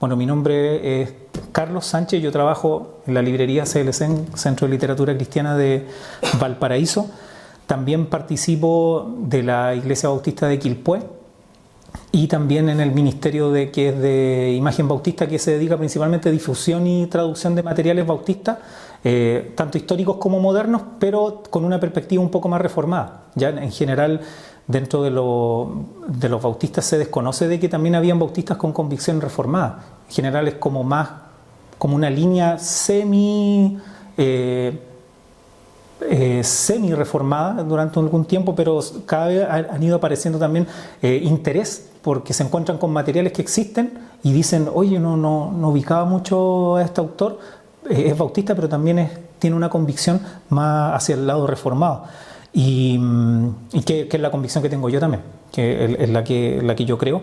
Bueno, mi nombre es Carlos Sánchez, yo trabajo en la librería CLC, Centro de Literatura Cristiana de Valparaíso. También participo de la Iglesia Bautista de Quilpué y también en el ministerio que es de Imagen Bautista, que se dedica principalmente a difusión y traducción de materiales bautistas, tanto históricos como modernos, pero con una perspectiva un poco más reformada. Ya en general, dentro de los bautistas se desconoce de que también habían bautistas con convicción reformada. En general es como una línea semi-reformada durante algún tiempo, pero cada vez han ido apareciendo también interés porque se encuentran con materiales que existen y dicen, oye, no ubicaba mucho a este autor, es bautista, pero también tiene una convicción más hacia el lado reformado. Y que es la convicción que tengo yo también, que es la que yo creo.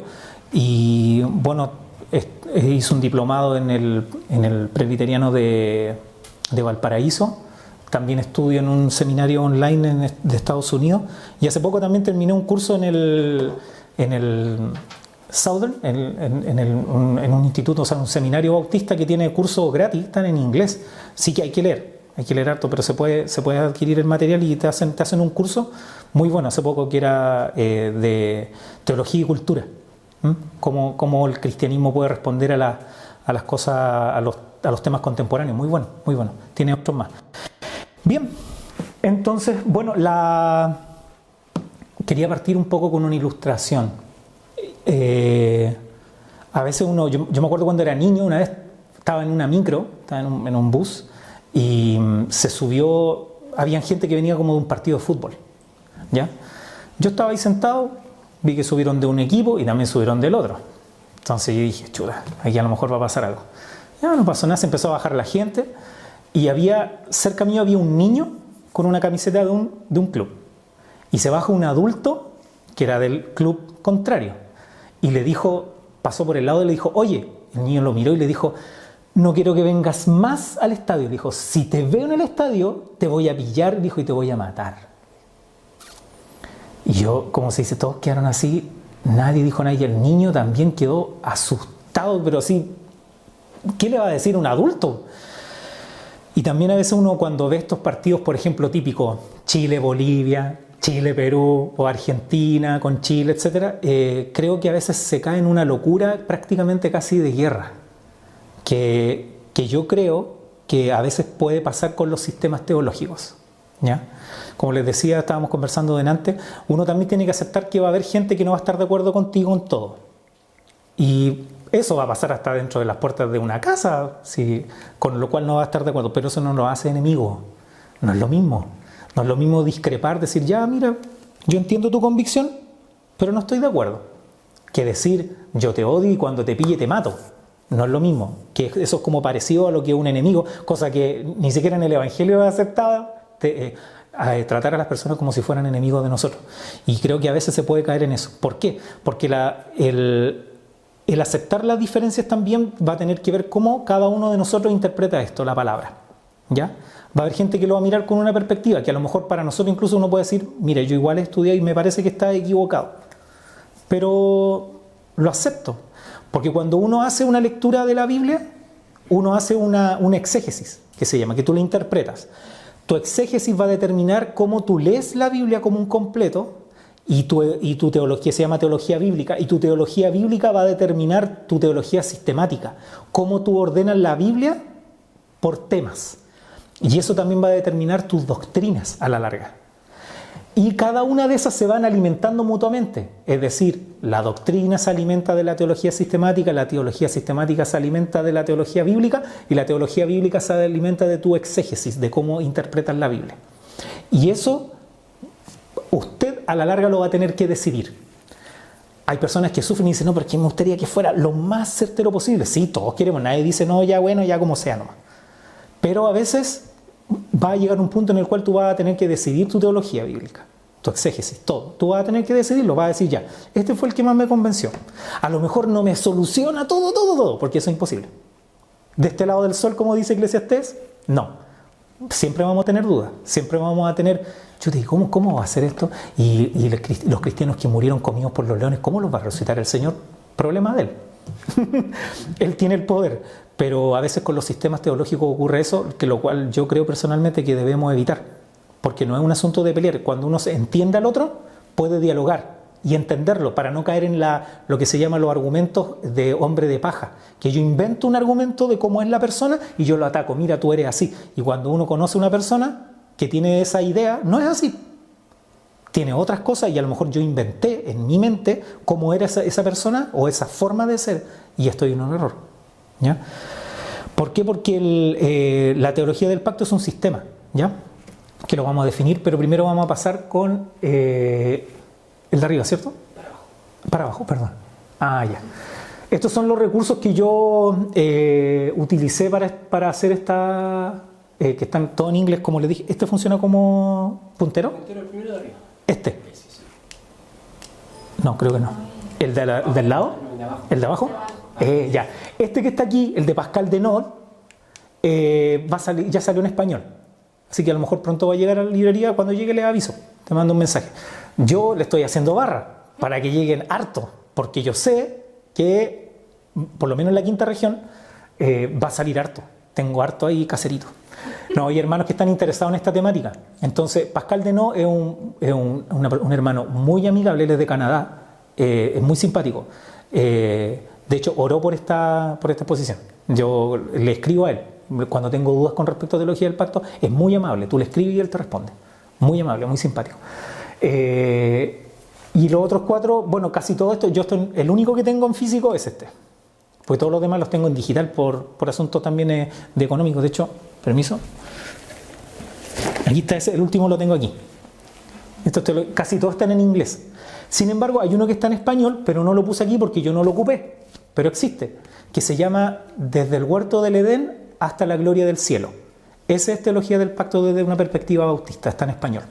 Y bueno, hice un diplomado en el presbiteriano de Valparaíso. También estudio en un seminario online de Estados Unidos. Y hace poco también terminé un curso en el Southern, en un instituto, o sea, un seminario bautista que tiene cursos gratis, están en inglés. Sí que hay que leer harto, pero se puede adquirir el material y te hacen un curso muy bueno. Hace poco que era de teología y cultura. Cómo el cristianismo puede responder a las cosas, a los temas contemporáneos. Muy bueno, muy bueno. Tiene otros más. Bien, entonces, bueno, quería partir un poco con una ilustración. A veces yo me acuerdo cuando era niño, una vez estaba en una micro, estaba en un bus, y se subió, había gente que venía como de un partido de fútbol, ¿ya? Yo estaba ahí sentado, vi que subieron de un equipo y también subieron del otro. Entonces yo dije, chuta, aquí a lo mejor va a pasar algo. Ya no pasó nada, se empezó a bajar la gente y cerca mío había un niño con una camiseta de un club. Y se baja un adulto que era del club contrario. Y le dijo, pasó por el lado y le dijo, oye, el niño lo miró y le dijo, no quiero que vengas más al estadio. Le dijo, si te veo en el estadio, te voy a pillar, dijo, y te voy a matar. Y yo, como se dice, todos quedaron así, nadie dijo nada, y el niño también quedó asustado, pero así, ¿qué le va a decir un adulto? Y también a veces uno cuando ve estos partidos, por ejemplo, típicos, Chile-Bolivia, Chile-Perú o Argentina con Chile, etc., creo que a veces se cae en una locura prácticamente casi de guerra, que yo creo que a veces puede pasar con los sistemas teológicos, ¿ya? Como les decía, estábamos conversando delante, uno también tiene que aceptar que va a haber gente que no va a estar de acuerdo contigo en todo. Y eso va a pasar hasta dentro de las puertas de una casa, con lo cual no va a estar de acuerdo, pero eso no nos hace enemigos. No es lo mismo. No es lo mismo discrepar, decir, ya, mira, yo entiendo tu convicción, pero no estoy de acuerdo. Que decir, yo te odio y cuando te pille te mato. No es lo mismo. Que eso es como parecido a lo que un enemigo, cosa que ni siquiera en el Evangelio es aceptada, tratar a las personas como si fueran enemigos de nosotros. Y creo que a veces se puede caer en eso. ¿Por qué? Porque el aceptar las diferencias también va a tener que ver cómo cada uno de nosotros interpreta esto, la palabra, ¿ya? Va a haber gente que lo va a mirar con una perspectiva, que a lo mejor para nosotros incluso uno puede decir, mire, yo igual he estudiado y me parece que está equivocado, pero lo acepto, porque cuando uno hace una lectura de la Biblia, uno hace una exégesis, que se llama, que tú la interpretas. Tu exégesis va a determinar cómo tú lees la Biblia como un completo, y tu teología se llama teología bíblica, y tu teología bíblica va a determinar tu teología sistemática, cómo tú ordenas la Biblia por temas. Y eso también va a determinar tus doctrinas a la larga. Y cada una de esas se van alimentando mutuamente. Es decir, la doctrina se alimenta de la teología sistemática, la teología sistemática se alimenta de la teología bíblica y la teología bíblica se alimenta de tu exégesis, de cómo interpretas la Biblia. Y eso usted a la larga lo va a tener que decidir. Hay personas que sufren y dicen, no, pero es que me gustaría que fuera lo más certero posible. Sí, todos queremos, nadie dice, no, ya bueno, ya como sea nomás. Pero a veces va a llegar un punto en el cual tú vas a tener que decidir tu teología bíblica, tu exégesis, todo. Tú vas a tener que decidirlo, vas a decir ya, este fue el que más me convenció. A lo mejor no me soluciona todo, porque eso es imposible. De este lado del sol, como dice Eclesiastés, no. Siempre vamos a tener dudas, siempre vamos a tener, yo te digo, ¿cómo va a hacer esto? Y los cristianos que murieron comidos por los leones, ¿cómo los va a resucitar el Señor? Problema de él. Él tiene el poder, pero a veces con los sistemas teológicos ocurre eso, que lo cual yo creo personalmente que debemos evitar, porque no es un asunto de pelear. Cuando uno se entiende al otro, puede dialogar y entenderlo para no caer en lo que se llama los argumentos de hombre de paja, que yo invento un argumento de cómo es la persona y yo lo ataco, mira, tú eres así. Y cuando uno conoce a una persona que tiene esa idea, no es así. Tiene otras cosas y a lo mejor yo inventé en mi mente cómo era esa persona o esa forma de ser y estoy en un error. ¿Ya? ¿Por qué? Porque la teología del pacto es un sistema, ¿ya? Que lo vamos a definir, pero primero vamos a pasar con el de arriba, ¿cierto? Para abajo, perdón. Ah, ya. Estos son los recursos que yo utilicé para hacer esta... que están todos en inglés, como les dije. ¿Este funciona como puntero? Puntero el primero de arriba. ¿Este? No, creo que no. ¿El del lado? ¿El de abajo? Ya. Este que está aquí, el de Pascal Denot, va a salir, ya salió en español. Así que a lo mejor pronto va a llegar a la librería. Cuando llegue les aviso. Te mando un mensaje. Yo le estoy haciendo barra para que lleguen harto, porque yo sé que, por lo menos en la quinta región, va a salir harto. Tengo harto ahí caserito. No, hay hermanos que están interesados en esta temática. Entonces, Pascal Denot es un hermano muy amigable, él es de Canadá, es muy simpático. De hecho, oró por esta exposición. Yo le escribo a él. Cuando tengo dudas con respecto a teología del pacto, es muy amable. Tú le escribes y él te responde. Muy amable, muy simpático. Y los otros 4, bueno, casi todo esto, el único que tengo en físico es este. Porque todos los demás los tengo en digital por asuntos también de económicos. De hecho, permiso. Aquí está ese, el último lo tengo aquí. Casi todos están en inglés. Sin embargo, hay uno que está en español, pero no lo puse aquí porque yo no lo ocupé. Pero existe, que se llama Desde el huerto del Edén hasta la gloria del cielo. Esa es teología del pacto desde una perspectiva bautista, está en español.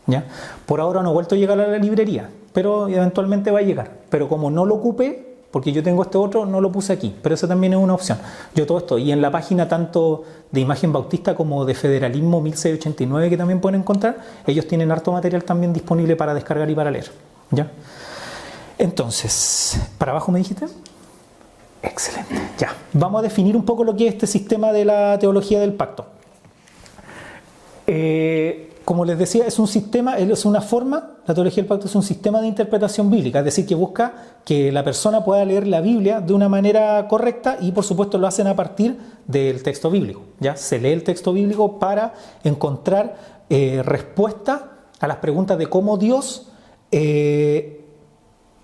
¿Ya? Por ahora no he vuelto a llegar a la librería, pero eventualmente va a llegar. Pero como no lo ocupé, porque yo tengo este otro, no lo puse aquí, pero eso también es una opción. Yo todo esto, y en la página tanto de Imagen Bautista como de Federalismo 1689 que también pueden encontrar, ellos tienen harto material también disponible para descargar y para leer. ¿Ya? Entonces, ¿para abajo me dijiste? Excelente, ya. Vamos a definir un poco lo que es este sistema de la teología del pacto. Como les decía, es un sistema, es una forma, la teología del pacto es un sistema de interpretación bíblica, es decir, que busca que la persona pueda leer la Biblia de una manera correcta y por supuesto lo hacen a partir del texto bíblico. ¿Ya? Se lee el texto bíblico para encontrar respuesta a las preguntas de cómo Dios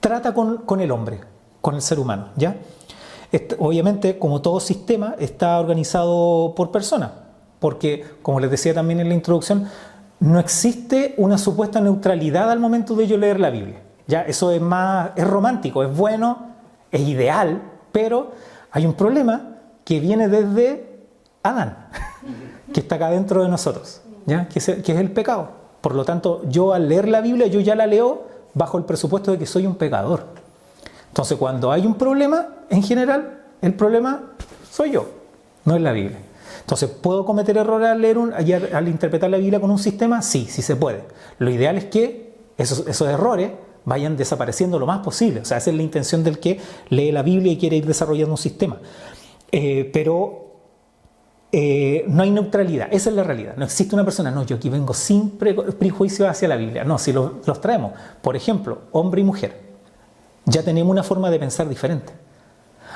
trata con el hombre, con el ser humano. ¿Ya? Obviamente, como todo sistema, está organizado por personas, porque, como les decía también en la introducción, no existe una supuesta neutralidad al momento de yo leer la Biblia. ¿Ya? Eso es romántico, es bueno, es ideal, pero hay un problema que viene desde Adán, que está acá dentro de nosotros, ¿ya? Que es el pecado. Por lo tanto, yo al leer la Biblia, yo ya la leo bajo el presupuesto de que soy un pecador. Entonces, cuando hay un problema, en general, el problema soy yo, no es la Biblia. Entonces, ¿puedo cometer errores al interpretar la Biblia con un sistema? Sí, sí se puede. Lo ideal es que esos errores vayan desapareciendo lo más posible. O sea, esa es la intención del que lee la Biblia y quiere ir desarrollando un sistema. Pero no hay neutralidad, esa es la realidad. No existe una persona, no, yo aquí vengo sin prejuicio hacia la Biblia. No, si los traemos, por ejemplo, hombre y mujer, ya tenemos una forma de pensar diferente.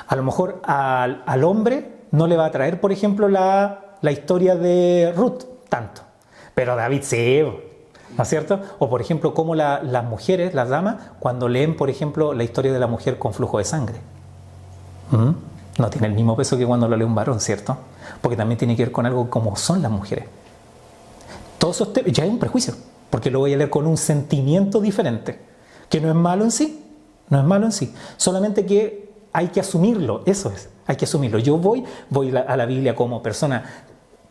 A lo mejor al hombre no le va a traer, por ejemplo, la historia de Ruth tanto, pero David sí, ¿no es cierto? O por ejemplo, como las mujeres, las damas, cuando leen, por ejemplo, la historia de la mujer con flujo de sangre. No tiene el mismo peso que cuando lo lee un varón, ¿cierto? Porque también tiene que ver con algo como son las mujeres. Todo eso ya es un prejuicio, porque lo voy a leer con un sentimiento diferente, que no es malo en sí, no es malo en sí, solamente que hay que asumirlo, eso es, hay que asumirlo. Yo voy a la Biblia como persona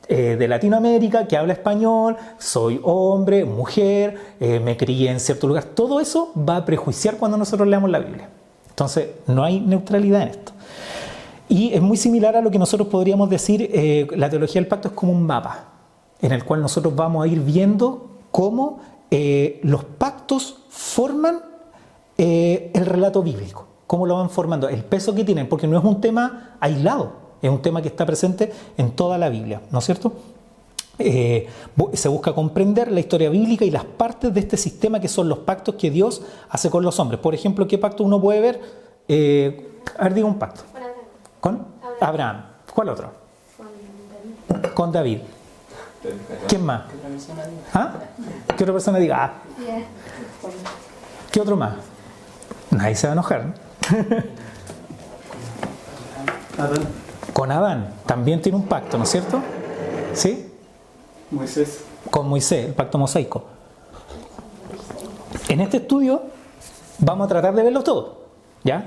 de Latinoamérica, que habla español, soy hombre, mujer, me crié en cierto lugar. Todo eso va a prejuiciar cuando nosotros leamos la Biblia. Entonces, no hay neutralidad en esto. Y es muy similar a lo que nosotros podríamos decir, la teología del pacto es como un mapa, en el cual nosotros vamos a ir viendo cómo los pactos forman el relato bíblico. cómo lo van formando, el peso que tienen, porque no es un tema aislado, es un tema que está presente en toda la Biblia, ¿no es cierto? Se busca comprender la historia bíblica y las partes de este sistema que son los pactos que Dios hace con los hombres. Por ejemplo, ¿qué pacto uno puede ver? A ver, diga un pacto. ¿Con Abraham? ¿Cuál otro? Con David. ¿Quién más? ¿Ah? ¿Qué otra persona diga? Ah. ¿Qué otro más? Nadie se va a enojar, ¿no? Adán. Con Adán. También tiene un pacto, ¿no es cierto? ¿Sí? Moisés. Con Moisés, el pacto mosaico. En este estudio vamos a tratar de verlos todos, ¿ya?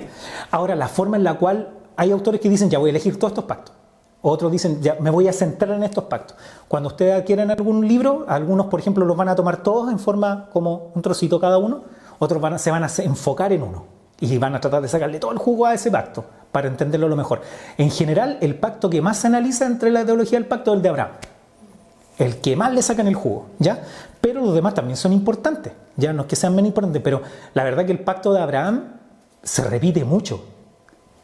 Ahora, la forma en la cual hay autores que dicen, ya voy a elegir todos estos pactos. Otros dicen, ya me voy a centrar en estos pactos. Cuando ustedes adquieren algún libro, algunos, por ejemplo, los van a tomar todos en forma como un trocito cada uno, otros se van a enfocar en uno y van a tratar de sacarle todo el jugo a ese pacto para entenderlo lo mejor. En general, el pacto que más se analiza entre la teología del pacto es el de Abraham. El que más le sacan el jugo, ¿ya? Pero los demás también son importantes, ya no es que sean menos importantes, pero la verdad que el pacto de Abraham se repite mucho,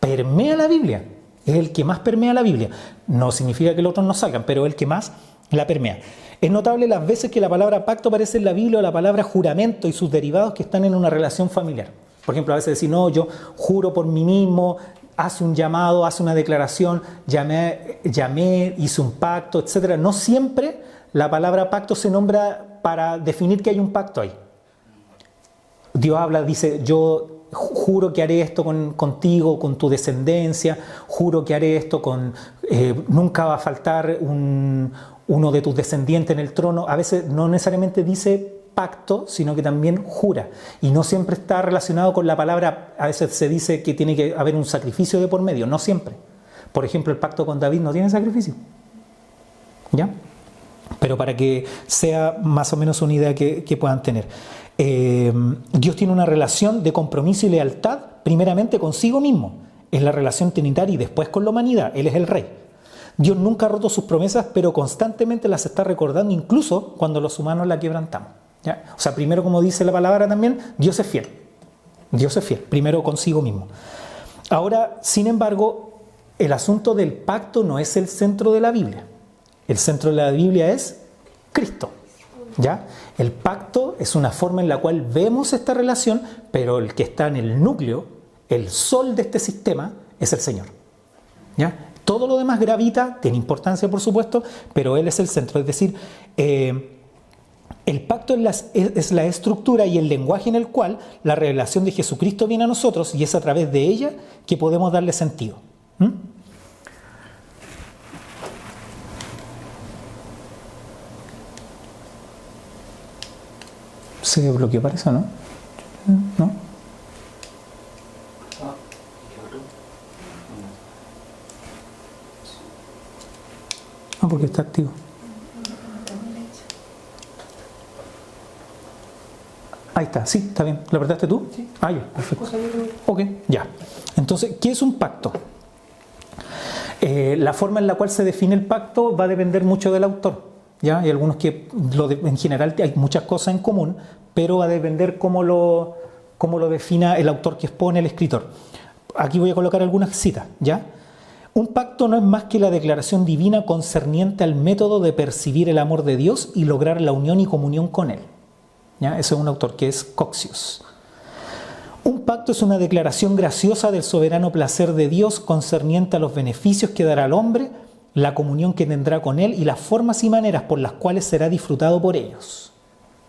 permea la Biblia, es el que más permea la Biblia. No significa que los otros no salgan, pero es el que más la permea. Es notable las veces que la palabra pacto aparece en la Biblia o la palabra juramento y sus derivados que están en una relación familiar. Por ejemplo, a veces decir, no, yo juro por mí mismo, hace un llamado, hace una declaración, llamé, hice un pacto, etc. No siempre la palabra pacto se nombra para definir que hay un pacto ahí. Dios habla, dice, yo juro que haré esto contigo, con tu descendencia, juro que haré esto nunca va a faltar uno de tus descendientes en el trono. A veces no necesariamente dice pacto, sino que también jura. Y no siempre está relacionado con la palabra, a veces se dice que tiene que haber un sacrificio de por medio, no siempre. Por ejemplo, el pacto con David no tiene sacrificio. ¿Ya? Pero para que sea más o menos una idea que puedan tener. Dios tiene una relación de compromiso y lealtad, primeramente consigo mismo. Es la relación trinitaria y después con la humanidad. Él es el rey. Dios nunca ha roto sus promesas, pero constantemente las está recordando, incluso cuando los humanos la quebrantamos. ¿Ya? O sea, primero, como dice la palabra también, Dios es fiel. Dios es fiel, primero consigo mismo. Ahora, sin embargo, el asunto del pacto no es el centro de la Biblia. El centro de la Biblia es Cristo. ¿Ya? El pacto es una forma en la cual vemos esta relación, pero el que está en el núcleo, el sol de este sistema, es el Señor. ¿Ya? Todo lo demás gravita, tiene importancia por supuesto, pero Él es el centro. Es decir, el pacto es la estructura y el lenguaje en el cual la revelación de Jesucristo viene a nosotros y es a través de ella que podemos darle sentido. ¿Se bloqueó para eso, no? ¿No? Ah, porque está activo. Ahí está, sí, está bien. ¿Lo apretaste tú? Sí. Ah, ya, perfecto. Ok, ya. Entonces, ¿qué es un pacto? La forma en la cual se define el pacto va a depender mucho del autor. ¿Ya? Hay algunos que, en general, hay muchas cosas en común, pero va a depender cómo lo defina el autor que expone, el escritor. Aquí voy a colocar algunas citas, ¿ya? Un pacto no es más que la declaración divina concerniente al método de percibir el amor de Dios y lograr la unión y comunión con Él. ¿Ya? Ese es un autor que es Coxius. Un pacto es una declaración graciosa del soberano placer de Dios concerniente a los beneficios que dará al hombre, la comunión que tendrá con Él y las formas y maneras por las cuales será disfrutado por ellos.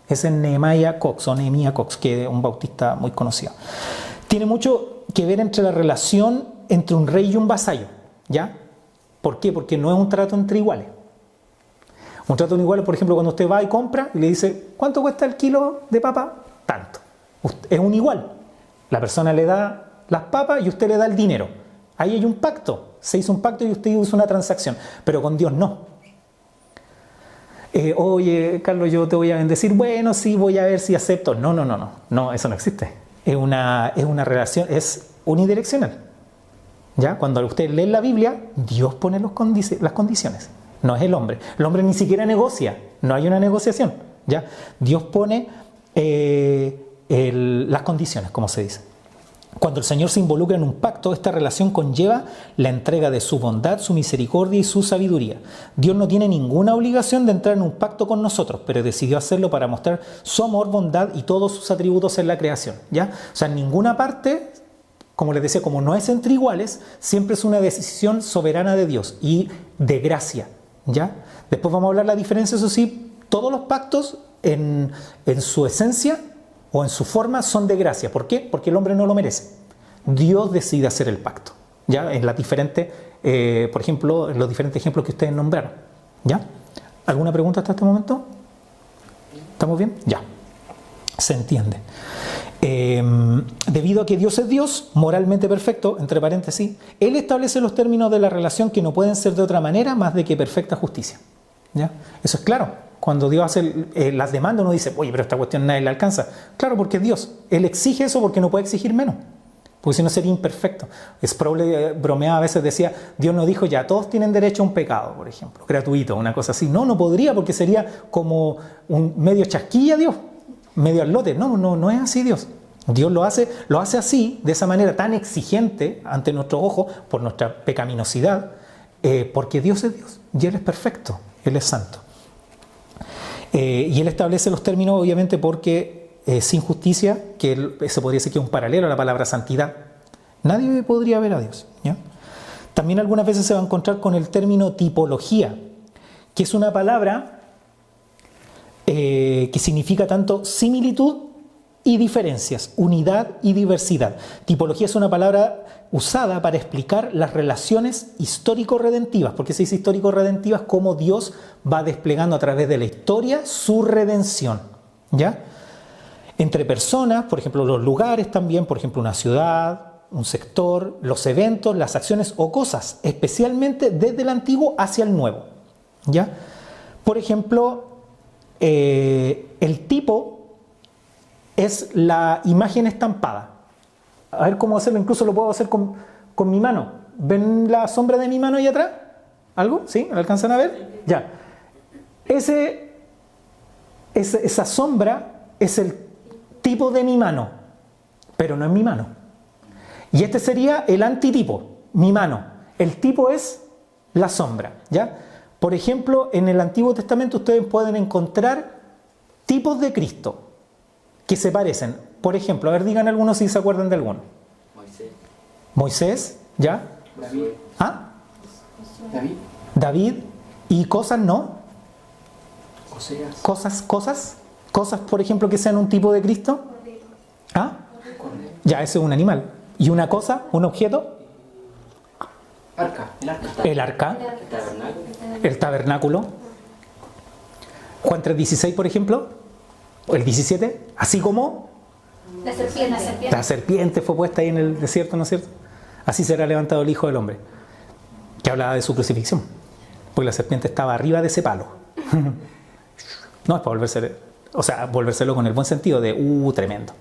Ese es Nehemiah Cox o Nehemiah Cox, que es un bautista muy conocido. Tiene mucho que ver entre la relación entre un rey y un vasallo. ¿Ya? ¿Por qué? Porque no es un trato entre iguales. Un trato entre iguales, por ejemplo, cuando usted va y compra y le dice, ¿cuánto cuesta el kilo de papa? Tanto. Es un igual. La persona le da las papas y usted le da el dinero. Ahí hay un pacto. Se hizo un pacto y usted hizo una transacción. Pero con Dios no. Oye, Carlos, yo te voy a bendecir. Bueno, sí, voy a ver si acepto. No. No, eso no existe. Es una relación, es unidireccional. ¿Ya? Cuando usted lee la Biblia, Dios pone las condiciones. No es el hombre. El hombre ni siquiera negocia. No hay una negociación. ¿Ya? Dios pone las condiciones, como se dice. Cuando el Señor se involucra en un pacto, esta relación conlleva la entrega de su bondad, su misericordia y su sabiduría. Dios no tiene ninguna obligación de entrar en un pacto con nosotros, pero decidió hacerlo para mostrar su amor, bondad y todos sus atributos en la creación, ¿ya? O sea, en ninguna parte, como les decía, como no es entre iguales, siempre es una decisión soberana de Dios y de gracia, ¿ya? Después vamos a hablar la diferencia, eso sí, todos los pactos en su esencia o en su forma son de gracia. ¿Por qué? Porque el hombre no lo merece. Dios decide hacer el pacto, ¿ya? En las diferentes, por ejemplo, en los diferentes ejemplos que ustedes nombraron, ¿ya? ¿Alguna pregunta hasta este momento? ¿Estamos bien? Ya. Se entiende. Debido a que Dios es Dios, moralmente perfecto, entre paréntesis, Él establece los términos de la relación que no pueden ser de otra manera más de que perfecta justicia, ¿ya? Eso es claro. Cuando Dios hace las demandas, uno dice, oye, pero esta cuestión nadie la alcanza. Claro, porque es Dios. Él exige eso porque no puede exigir menos. Porque si no sería imperfecto. Sproul bromeaba a veces, decía, Dios no dijo ya, todos tienen derecho a un pecado, por ejemplo, gratuito, una cosa así. No, no podría, porque sería como un medio chasquilla Dios, medio al lote. No es así Dios. Dios lo hace así, de esa manera tan exigente ante nuestros ojos, por nuestra pecaminosidad, porque Dios es Dios y Él es perfecto, Él es santo. Y Él establece los términos, obviamente, porque sin justicia, que eso podría ser que es un paralelo a la palabra santidad, nadie podría ver a Dios, ¿ya? También algunas veces se va a encontrar con el término tipología, que es una palabra que significa tanto similitud y diferencias, unidad y diversidad. Tipología es una palabra usada para explicar las relaciones histórico-redentivas. ¿Por qué se dice histórico-redentivas? Cómo Dios va desplegando a través de la historia su redención, ¿ya? Entre personas, por ejemplo, los lugares también, por ejemplo, una ciudad, un sector, los eventos, las acciones o cosas, especialmente desde el antiguo hacia el nuevo, ¿ya? Por ejemplo, el tipo es la imagen estampada. A ver cómo hacerlo, incluso lo puedo hacer con mi mano. ¿Ven la sombra de mi mano ahí atrás? ¿Algo? ¿Sí? ¿La alcanzan a ver? Ya. Esa sombra es el tipo de mi mano, pero no es mi mano. Y este sería el antitipo, mi mano. El tipo es la sombra, ¿ya? Por ejemplo, en el Antiguo Testamento ustedes pueden encontrar tipos de Cristo que se parecen. Por ejemplo, a ver, digan algunos si se acuerdan de alguno. Moisés, ¿ya? David. ¿Ah? David. David. ¿Y cosas no? Oseas. Cosas, por ejemplo, que sean un tipo de Cristo. ¿Ah? Ya, ese es un animal. ¿Y una cosa? ¿Un objeto? El arca. El tabernáculo. Juan 3:16, por ejemplo. O el 17. Así como la serpiente fue puesta ahí en el desierto, ¿no es cierto? Así será levantado el Hijo del Hombre. Que hablaba de su crucifixión. Porque la serpiente estaba arriba de ese palo. No es para volvérselo con el buen sentido de, tremendo.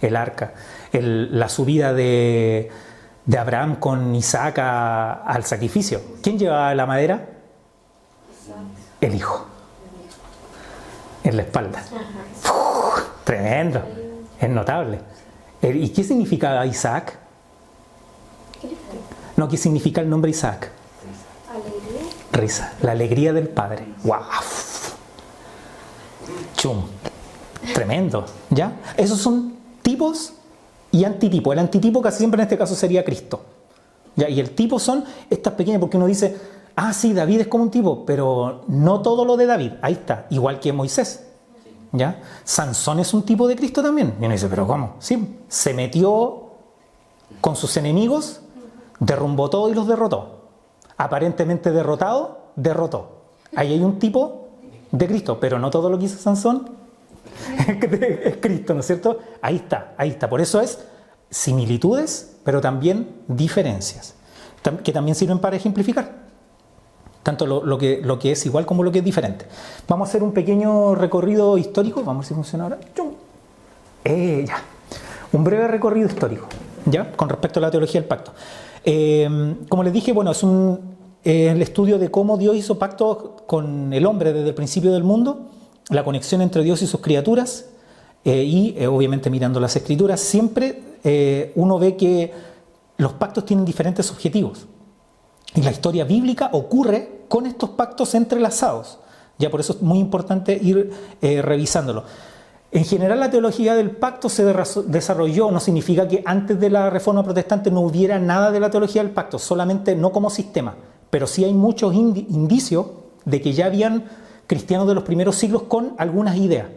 El arca. La subida de Abraham con Isaac al sacrificio. ¿Quién llevaba la madera? El hijo. En la espalda. Tremendo. Es notable. ¿Y qué significa Isaac? No, ¿qué significa el nombre Isaac? Risa. La alegría del Padre. ¡Wow! ¡Chum! Tremendo. ¿Ya? Esos son tipos y antitipos. El antitipo casi siempre en este caso sería Cristo. ¿Ya? Y el tipo son estas pequeñas, porque uno dice, sí, David es como un tipo, pero no todo lo de David. Ahí está, igual que Moisés. ¿Ya? Sansón es un tipo de Cristo también. Y uno dice, ¿pero cómo? Sí, se metió con sus enemigos, derrumbó todo y los derrotó. Aparentemente derrotado, derrotó. Ahí hay un tipo de Cristo, pero no todo lo que hizo Sansón es Cristo, ¿no es cierto? Ahí está. Por eso es similitudes, pero también diferencias, que también sirven para ejemplificar. Tanto lo que es igual como lo que es diferente. Vamos a hacer un pequeño recorrido histórico. Vamos a ver si funciona ahora. Ya. Un breve recorrido histórico, ¿ya? Con respecto a la teología del pacto. Como les dije, bueno, es el estudio de cómo Dios hizo pacto con el hombre desde el principio del mundo, la conexión entre Dios y sus criaturas, y obviamente mirando las Escrituras, siempre uno ve que los pactos tienen diferentes objetivos. Y la historia bíblica ocurre con estos pactos entrelazados. Ya por eso es muy importante ir revisándolo. En general, la teología del pacto se desarrolló, no significa que antes de la Reforma Protestante no hubiera nada de la teología del pacto, solamente no como sistema, pero sí hay muchos indicios de que ya habían cristianos de los primeros siglos con algunas ideas,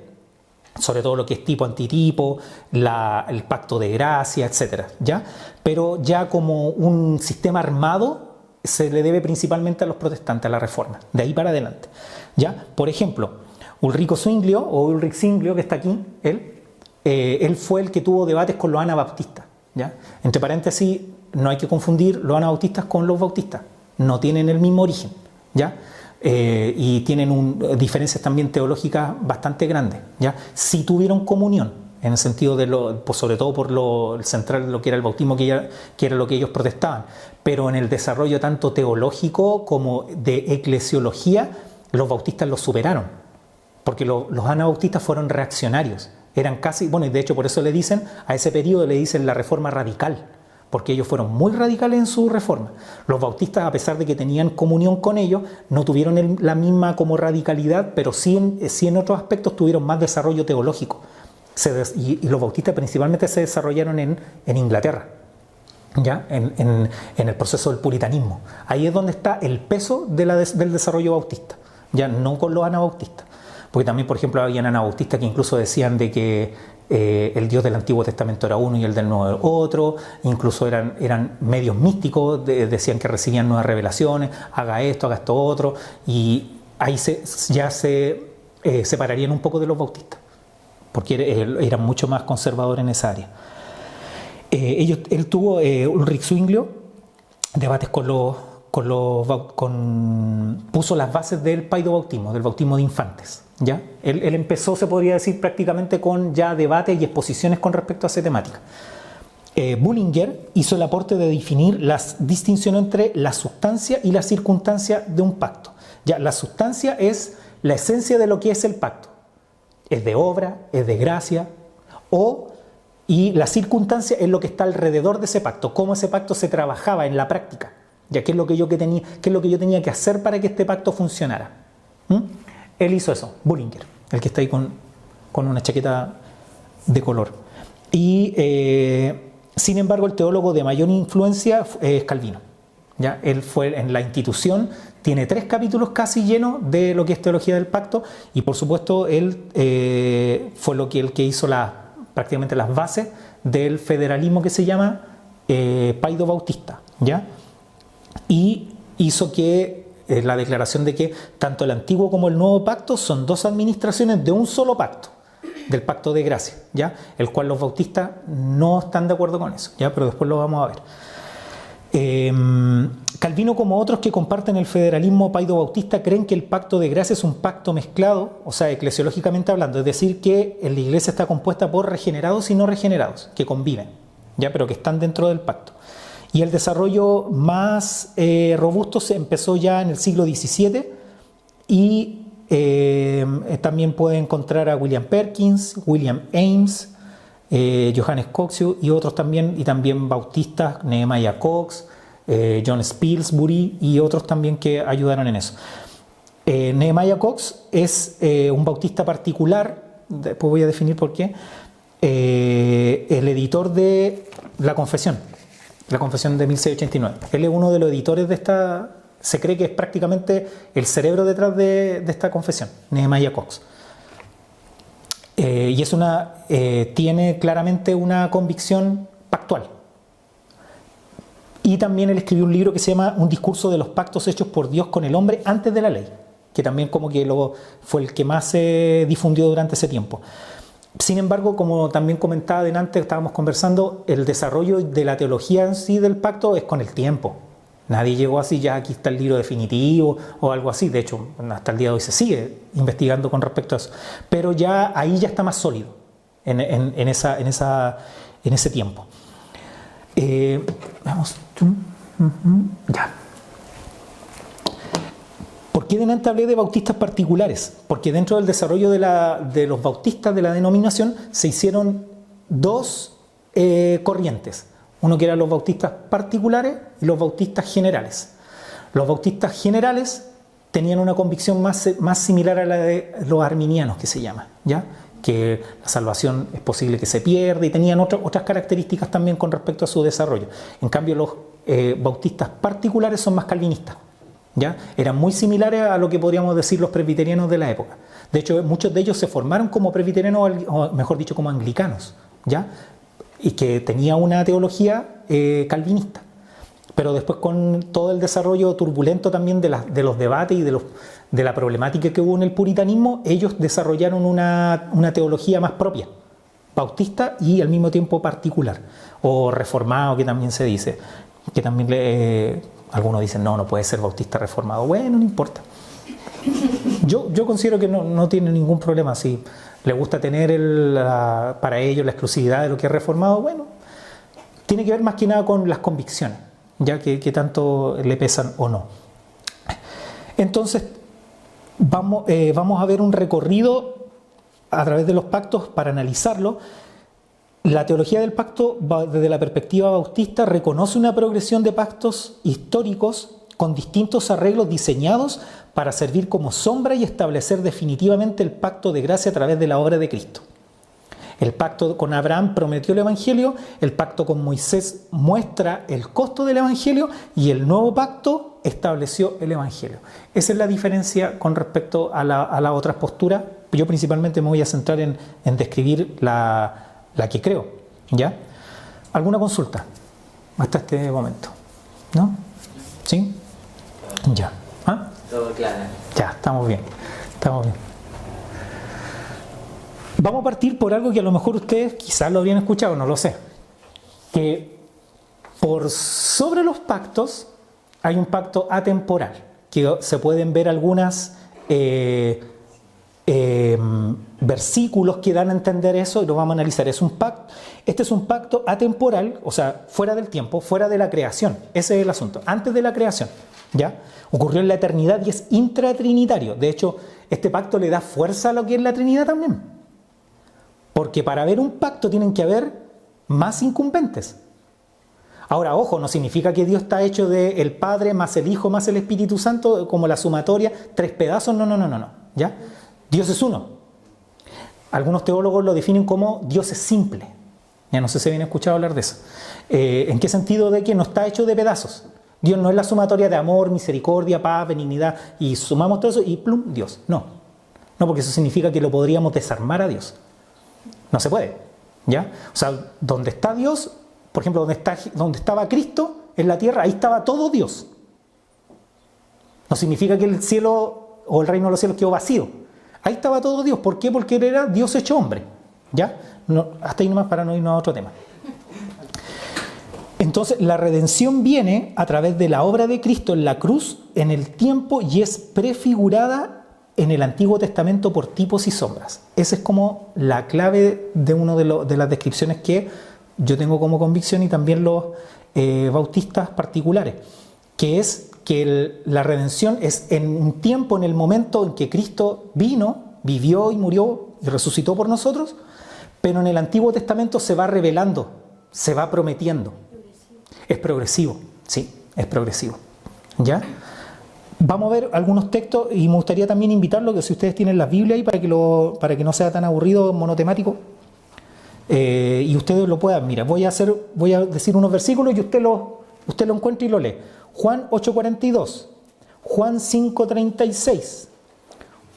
sobre todo lo que es tipo antitipo, el pacto de gracia, etc. ¿Ya? Pero ya como un sistema armado se le debe principalmente a los protestantes, a la Reforma, de ahí para adelante. ¿Ya? Por ejemplo, Ulrico Zwinglio, o Ulrich Zwinglio, que está aquí, él fue el que tuvo debates con los anabaptistas. ¿Ya? Entre paréntesis, no hay que confundir los anabaptistas con los bautistas, no tienen el mismo origen. ¿Ya? Y tienen diferencias también teológicas bastante grandes. ¿Ya? Sí tuvieron comunión, en el sentido de sobre todo por el central, lo que era el bautismo, que era lo que ellos protestaban, pero en el desarrollo tanto teológico como de eclesiología, los bautistas los superaron. Porque los anabautistas fueron reaccionarios, eran casi, bueno, y de hecho por eso le dicen, a ese periodo le dicen la reforma radical, porque ellos fueron muy radicales en su reforma. Los bautistas, a pesar de que tenían comunión con ellos, no tuvieron la misma como radicalidad, pero sí en otros aspectos tuvieron más desarrollo teológico. Y los bautistas principalmente se desarrollaron en Inglaterra, ¿ya? En el proceso del puritanismo. Ahí es donde está el peso del desarrollo bautista, ya no con los anabautistas. Porque también, por ejemplo, habían anabautistas que incluso decían de que el Dios del Antiguo Testamento era uno y el del Nuevo era otro, incluso eran medios místicos, decían que recibían nuevas revelaciones, haga esto otro, y ahí ya se separarían un poco de los bautistas, porque eran mucho más conservadores en esa área. Él tuvo, Ulrich Zwinglio, debates puso las bases del paidobautismo, del bautismo de infantes. ¿Ya? Él empezó, se podría decir, prácticamente con ya debates y exposiciones con respecto a esa temática. Bullinger hizo el aporte de definir la distinción entre la sustancia y la circunstancia de un pacto. Ya, la sustancia es la esencia de lo que es el pacto. Es de obra, es de gracia, y la circunstancia es lo que está alrededor de ese pacto, cómo ese pacto se trabajaba en la práctica. Ya, qué es lo que yo tenía que hacer para que este pacto funcionara. Él hizo eso, Bullinger, el que está ahí con una chaqueta de color. Y sin embargo, el teólogo de mayor influencia es Calvino. ¿Ya? Él fue en la Institución, tiene 3 capítulos casi llenos de lo que es teología del pacto, y por supuesto él fue el que hizo prácticamente las bases del federalismo que se llama paido-bautista. ¿Ya? Y hizo que la declaración de que tanto el antiguo como el nuevo pacto son 2 administraciones de un solo pacto, del pacto de gracia, ¿ya? El cual los bautistas no están de acuerdo con eso, ¿ya? Pero después lo vamos a ver. Calvino, como otros que comparten el federalismo paido-bautista, creen que el pacto de gracia es un pacto mezclado, o sea, eclesiológicamente hablando, es decir, que la iglesia está compuesta por regenerados y no regenerados, que conviven, ¿ya? Pero que están dentro del pacto. Y el desarrollo más robusto se empezó ya en el siglo XVII, y también puede encontrar a William Perkins, William Ames, Johannes Coxius y otros también, y también bautistas, Nehemiah Cox, John Spilsbury y otros también que ayudaron en eso. Nehemiah Cox es un bautista particular, después voy a definir por qué, el editor de la Confesión de 1689. Él es uno de los editores de esta, se cree que es prácticamente el cerebro detrás de esta confesión, Nehemiah Cox. Y tiene claramente una convicción pactual. Y también él escribió un libro que se llama Un discurso de los pactos hechos por Dios con el hombre antes de la ley, que también como que fue el que más se difundió durante ese tiempo. Sin embargo, como también comentaba adelante, estábamos conversando, el desarrollo de la teología en sí del pacto es con el tiempo. Nadie llegó así, ya aquí está el libro definitivo o algo así. De hecho, hasta el día de hoy se sigue investigando con respecto a eso. Pero ya ahí ya está más sólido en ese tiempo. Vamos. Ya. ¿Por qué delante hablé de bautistas particulares? Porque dentro del desarrollo de los bautistas de la denominación se hicieron 2 corrientes. Uno que eran los bautistas particulares y los bautistas generales. Los bautistas generales tenían una convicción más similar a la de los arminianos, que se llama, ¿ya? Que la salvación es posible que se pierda, y tenían otras características también con respecto a su desarrollo. En cambio, los bautistas particulares son más calvinistas, ¿ya? Eran muy similares a lo que podríamos decir los presbiterianos de la época. De hecho, muchos de ellos se formaron como presbiterianos, o mejor dicho, como anglicanos, ¿ya? Y que tenía una teología calvinista. Pero después, con todo el desarrollo turbulento también de los debates y de la problemática que hubo en el puritanismo, ellos desarrollaron una teología más propia, bautista y al mismo tiempo particular, o reformado, que también se dice, que también algunos dicen, no puede ser bautista reformado. Bueno, no importa. Yo considero que no tiene ningún problema. Si le gusta tener para ellos la exclusividad de lo que es reformado, bueno, tiene que ver más que nada con las convicciones, ya que tanto le pesan o no. Entonces, vamos a ver un recorrido a través de los pactos para analizarlo. La teología del pacto, desde la perspectiva bautista, reconoce una progresión de pactos históricos con distintos arreglos diseñados para servir como sombra y establecer definitivamente el pacto de gracia a través de la obra de Cristo. El pacto con Abraham prometió el Evangelio, el pacto con Moisés muestra el costo del Evangelio, y el nuevo pacto estableció el Evangelio. Esa es la diferencia con respecto a las otras posturas. Yo principalmente me voy a centrar en describir la que creo, ¿ya? ¿Alguna consulta hasta este momento? ¿No? ¿Sí? Ya. ¿Ah? Todo claro. Ya, estamos bien. Vamos a partir por algo que a lo mejor ustedes quizás lo habrían escuchado, no lo sé. Que por sobre los pactos hay un pacto atemporal, que se pueden ver algunas versículos que dan a entender eso, y lo vamos a analizar. Este es un pacto atemporal, o sea, fuera del tiempo, fuera de la creación. Ese es el asunto, antes de la creación, ¿ya? Ocurrió en la eternidad y es intratrinitario. De hecho, este pacto le da fuerza a lo que es la Trinidad también. Porque para haber un pacto tienen que haber más incumbentes. Ahora, ojo, no significa que Dios está hecho del Padre más el Hijo más el Espíritu Santo, como la sumatoria, 3 pedazos, no, ¿ya? Dios es uno. Algunos teólogos lo definen como Dios es simple. Ya no sé si habían escuchado hablar de eso. ¿En qué sentido? De que no está hecho de pedazos. Dios no es la sumatoria de amor, misericordia, paz, benignidad, y sumamos todo eso y plum, Dios. No, porque eso significa que lo podríamos desarmar a Dios. No se puede, ¿ya? O sea, donde está Dios, por ejemplo, donde estaba Cristo en la tierra, ahí estaba todo Dios. No significa que el cielo o el reino de los cielos quedó vacío. Ahí estaba todo Dios. ¿Por qué? Porque Él era Dios hecho hombre, ¿ya? Hasta ahí nomás para no irnos a otro tema. Entonces, la redención viene a través de la obra de Cristo en la cruz, en el tiempo, y es prefigurada en el Antiguo Testamento por tipos y sombras. Esa es como la clave de una de las descripciones que yo tengo como convicción, y también los bautistas particulares, que es que la redención es en un tiempo, en el momento en que Cristo vino, vivió y murió y resucitó por nosotros, pero en el Antiguo Testamento se va revelando, se va prometiendo. Es progresivo, sí, es progresivo. ¿Ya? Vamos a ver algunos textos, y me gustaría también invitarlo, que si ustedes tienen la Biblia ahí, para que no sea tan aburrido, monotemático, y ustedes lo puedan. Mira, voy a decir unos versículos y usted lo encuentra y lo lee. Juan 8:42, Juan 5:36,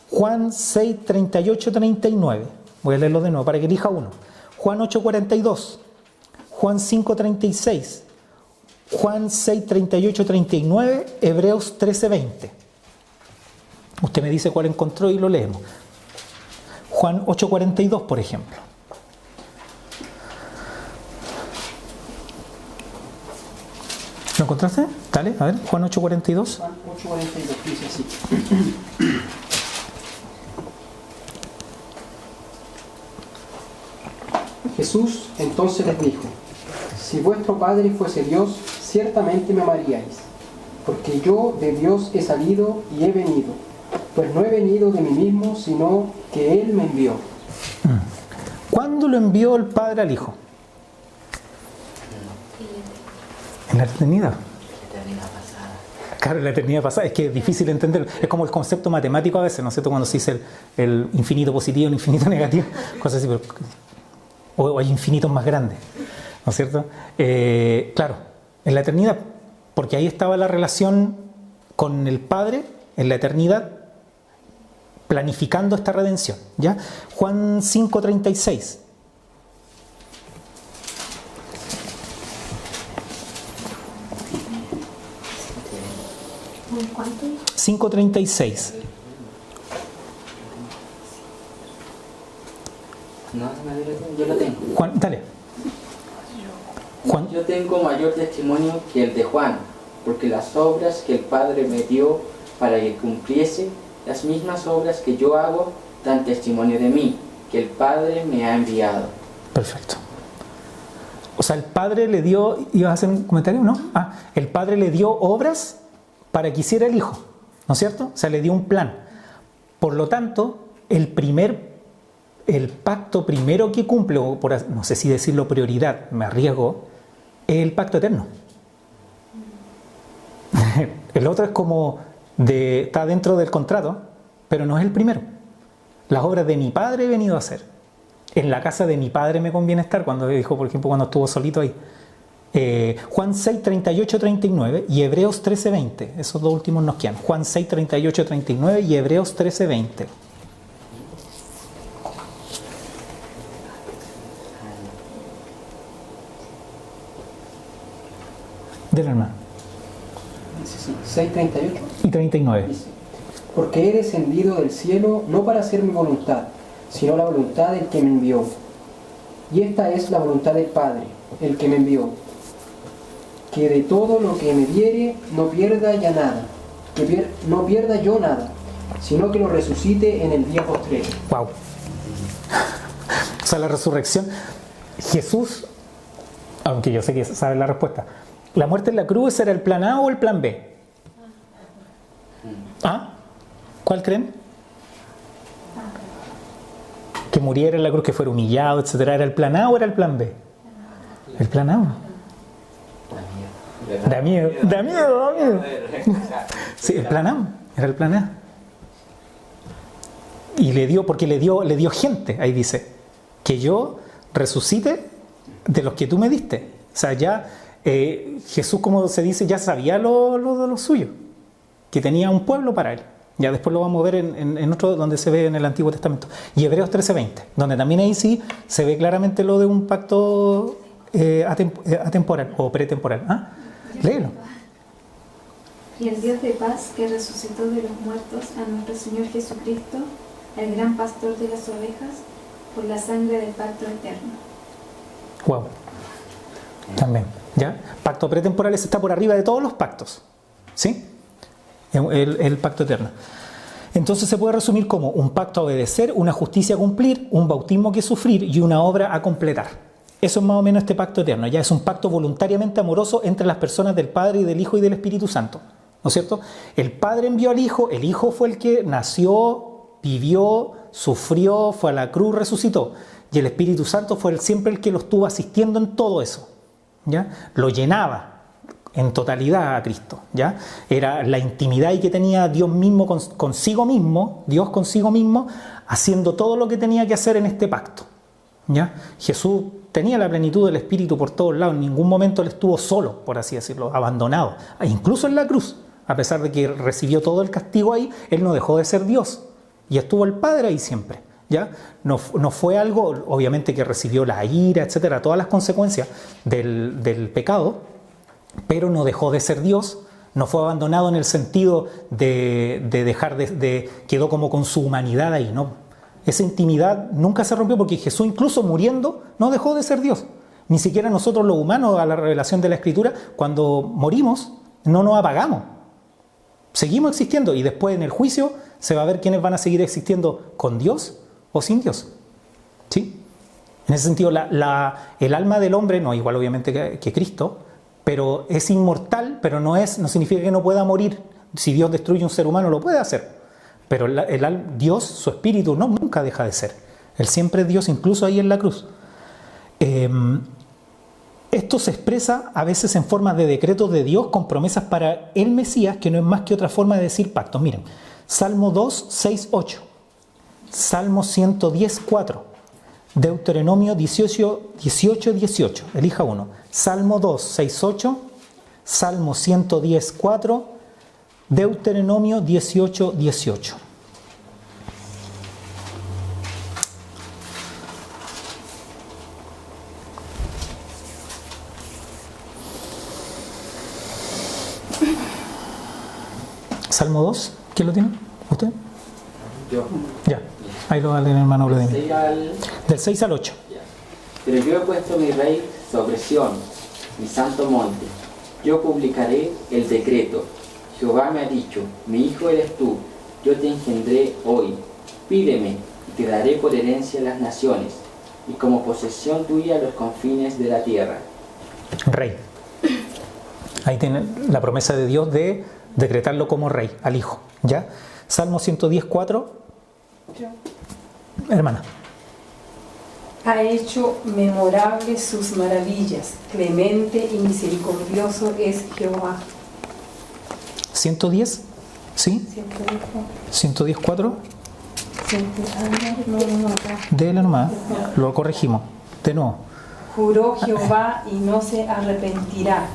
Juan 6:38-39. Voy a leerlo de nuevo para que elija uno. Juan 8:42, Juan 5:36, Juan 6:38-39, Hebreos 13:20. Usted me dice cuál encontró y lo leemos. Juan 8:42, por ejemplo. ¿Lo encontraste? Dale, a ver, Juan 8:42. Juan 8:42 dice así. Jesús entonces les dijo: si vuestro Padre fuese Dios, ciertamente me amaríais, porque yo de Dios he salido y he venido, pues no he venido de mí mismo, sino que Él me envió. ¿Cuándo lo envió el Padre al Hijo? En la eternidad. La eternidad pasada. Claro, la eternidad pasada, es que es difícil entenderlo. Es como el concepto matemático a veces, ¿no es cierto? Cuando se dice el infinito positivo, el infinito negativo, cosas así, pero, o hay infinitos más grandes, ¿no es cierto? Claro, en la eternidad, porque ahí estaba la relación con el Padre, en la eternidad, planificando esta redención, ¿ya? Juan 5:36. ¿Cuánto? 5:36. No, yo lo tengo. Juan, dale. Juan. Yo tengo mayor testimonio que el de Juan, porque las obras que el Padre me dio para que cumpliese, las mismas obras que yo hago, dan testimonio de mí, que el Padre me ha enviado. Perfecto. O sea, el Padre le dio, ¿ibas a hacer un comentario? ¿No? El Padre le dio obras para que hiciera el Hijo, ¿no es cierto? O sea, le dio un plan. Por lo tanto, el pacto primero que cumple, o por, no sé si decirlo prioridad, me arriesgo, es el pacto eterno. El otro es como está dentro del contrato, pero no es el primero. Las obras de mi Padre he venido a hacer. En la casa de mi Padre me conviene estar, cuando dijo, por ejemplo, cuando estuvo solito ahí. Juan 6, 38, 39 y Hebreos 13, 20. Esos dos últimos nos quedan. Juan 6, 38, 39 y Hebreos 13, 20. Del hermano. 6:38. Y 39. Dice, porque he descendido del cielo no para hacer mi voluntad, sino la voluntad del que me envió. Y esta es la voluntad del Padre, el que me envió, que de todo lo que me diere no pierda ya nada, no pierda yo nada, sino que lo resucite en el día postrero. Wow. O sea, la resurrección. Jesús, aunque yo sé que sabe la respuesta, ¿la muerte en la cruz era el plan A o el plan B? ¿Ah? ¿Cuál creen? Que muriera en la cruz, que fuera humillado, etcétera. ¿Era el plan A o era el plan B? El plan A. Da miedo. Sí, el plan A. Era el plan A. Y porque le dio gente, ahí dice, que yo resucite de los que tú me diste. O sea, ya Jesús, como se dice, ya sabía lo de lo suyo, que tenía un pueblo para él. Ya después lo vamos a ver en otro donde se ve en el Antiguo Testamento. Y Hebreos 13:20, donde también ahí sí se ve claramente lo de un pacto atemporal o pretemporal. ¿Ah? Léelo. Y el Dios de paz que resucitó de los muertos a nuestro Señor Jesucristo, el gran pastor de las ovejas, por la sangre del pacto eterno. Wow. También, ¿ya? Pacto pretemporal está por arriba de todos los pactos. ¿Sí? El pacto eterno. Entonces se puede resumir como un pacto a obedecer, una justicia a cumplir, un bautismo que sufrir y una obra a completar. Eso es más o menos este pacto eterno. Ya es un pacto voluntariamente amoroso entre las personas del Padre y del Hijo y del Espíritu Santo. ¿No es cierto? El Padre envió al Hijo, el Hijo fue el que nació, vivió, sufrió, fue a la cruz, resucitó. Y el Espíritu Santo fue siempre el que lo estuvo asistiendo en todo eso. ¿Ya? Lo llenaba en totalidad a Cristo, ¿ya? Era la intimidad que tenía Dios mismo consigo mismo, Dios consigo mismo, haciendo todo lo que tenía que hacer en este pacto, ¿ya? Jesús tenía la plenitud del Espíritu por todos lados, en ningún momento él estuvo solo, por así decirlo, abandonado, incluso en la cruz, a pesar de que recibió todo el castigo ahí, él no dejó de ser Dios, y estuvo el Padre ahí siempre, ¿ya? No fue algo, obviamente, que recibió la ira, etcétera, todas las consecuencias del pecado, pero no dejó de ser Dios, no fue abandonado en el sentido de dejar quedó como con su humanidad ahí, ¿no? Esa intimidad nunca se rompió porque Jesús, incluso muriendo, no dejó de ser Dios. Ni siquiera nosotros los humanos, a la revelación de la Escritura, cuando morimos, no nos apagamos. Seguimos existiendo y después en el juicio se va a ver quiénes van a seguir existiendo con Dios o sin Dios. ¿Sí? En ese sentido, el alma del hombre, no igual obviamente que Cristo, pero es inmortal, pero no significa que no pueda morir. Si Dios destruye un ser humano, lo puede hacer. Pero Dios, su espíritu, nunca deja de ser. Él siempre es Dios, incluso ahí en la cruz. Esto se expresa a veces en forma de decretos de Dios con promesas para el Mesías, que no es más que otra forma de decir pactos. Miren, Salmo 2, 6, 8, Salmo 110, 4, Deuteronomio 18, 18. Elija uno. Salmo 2, 6, 8, Salmo 110, 4, Deuteronomio 18, 18. Salmo 2, ¿quién lo tiene? ¿Usted? Yo. Ya, ahí lo va a leer el hermano Vladimir. Del 6 al 8. Ya. Pero yo he puesto mi rey sobre Sión, mi santo monte. Yo publicaré el decreto. Jehová me ha dicho, mi hijo eres tú, yo te engendré hoy. Pídeme, y te daré por herencia las naciones, y como posesión tuya los confines de la tierra. Rey. Ahí tiene la promesa de Dios de decretarlo como rey, al hijo. ¿Ya? Salmo 110, 4. Hermana. Ha hecho memorables sus maravillas. Clemente y misericordioso es Jehová. 110, ¿sí? 110, 4. Dele nomás, lo corregimos. De nuevo. Juró Jehová y no se arrepentirá.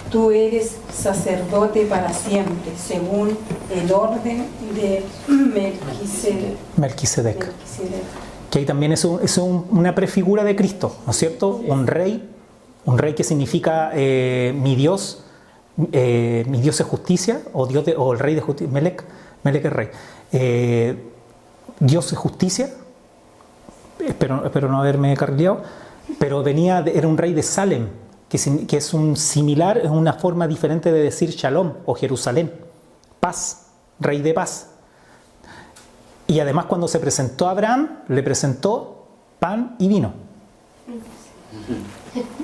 Tú eres sacerdote para siempre, según el orden de Melquisedec. Que ahí también es una prefigura de Cristo, ¿no es cierto? Un rey que significa mi Dios es justicia, o el rey de justicia. Melec es rey. Dios es justicia, espero no haberme carrileado, pero era un rey de Salem, que es un similar, es una forma diferente de decir Shalom o Jerusalén, paz, rey de paz. Y además cuando se presentó a Abraham, le presentó pan y vino.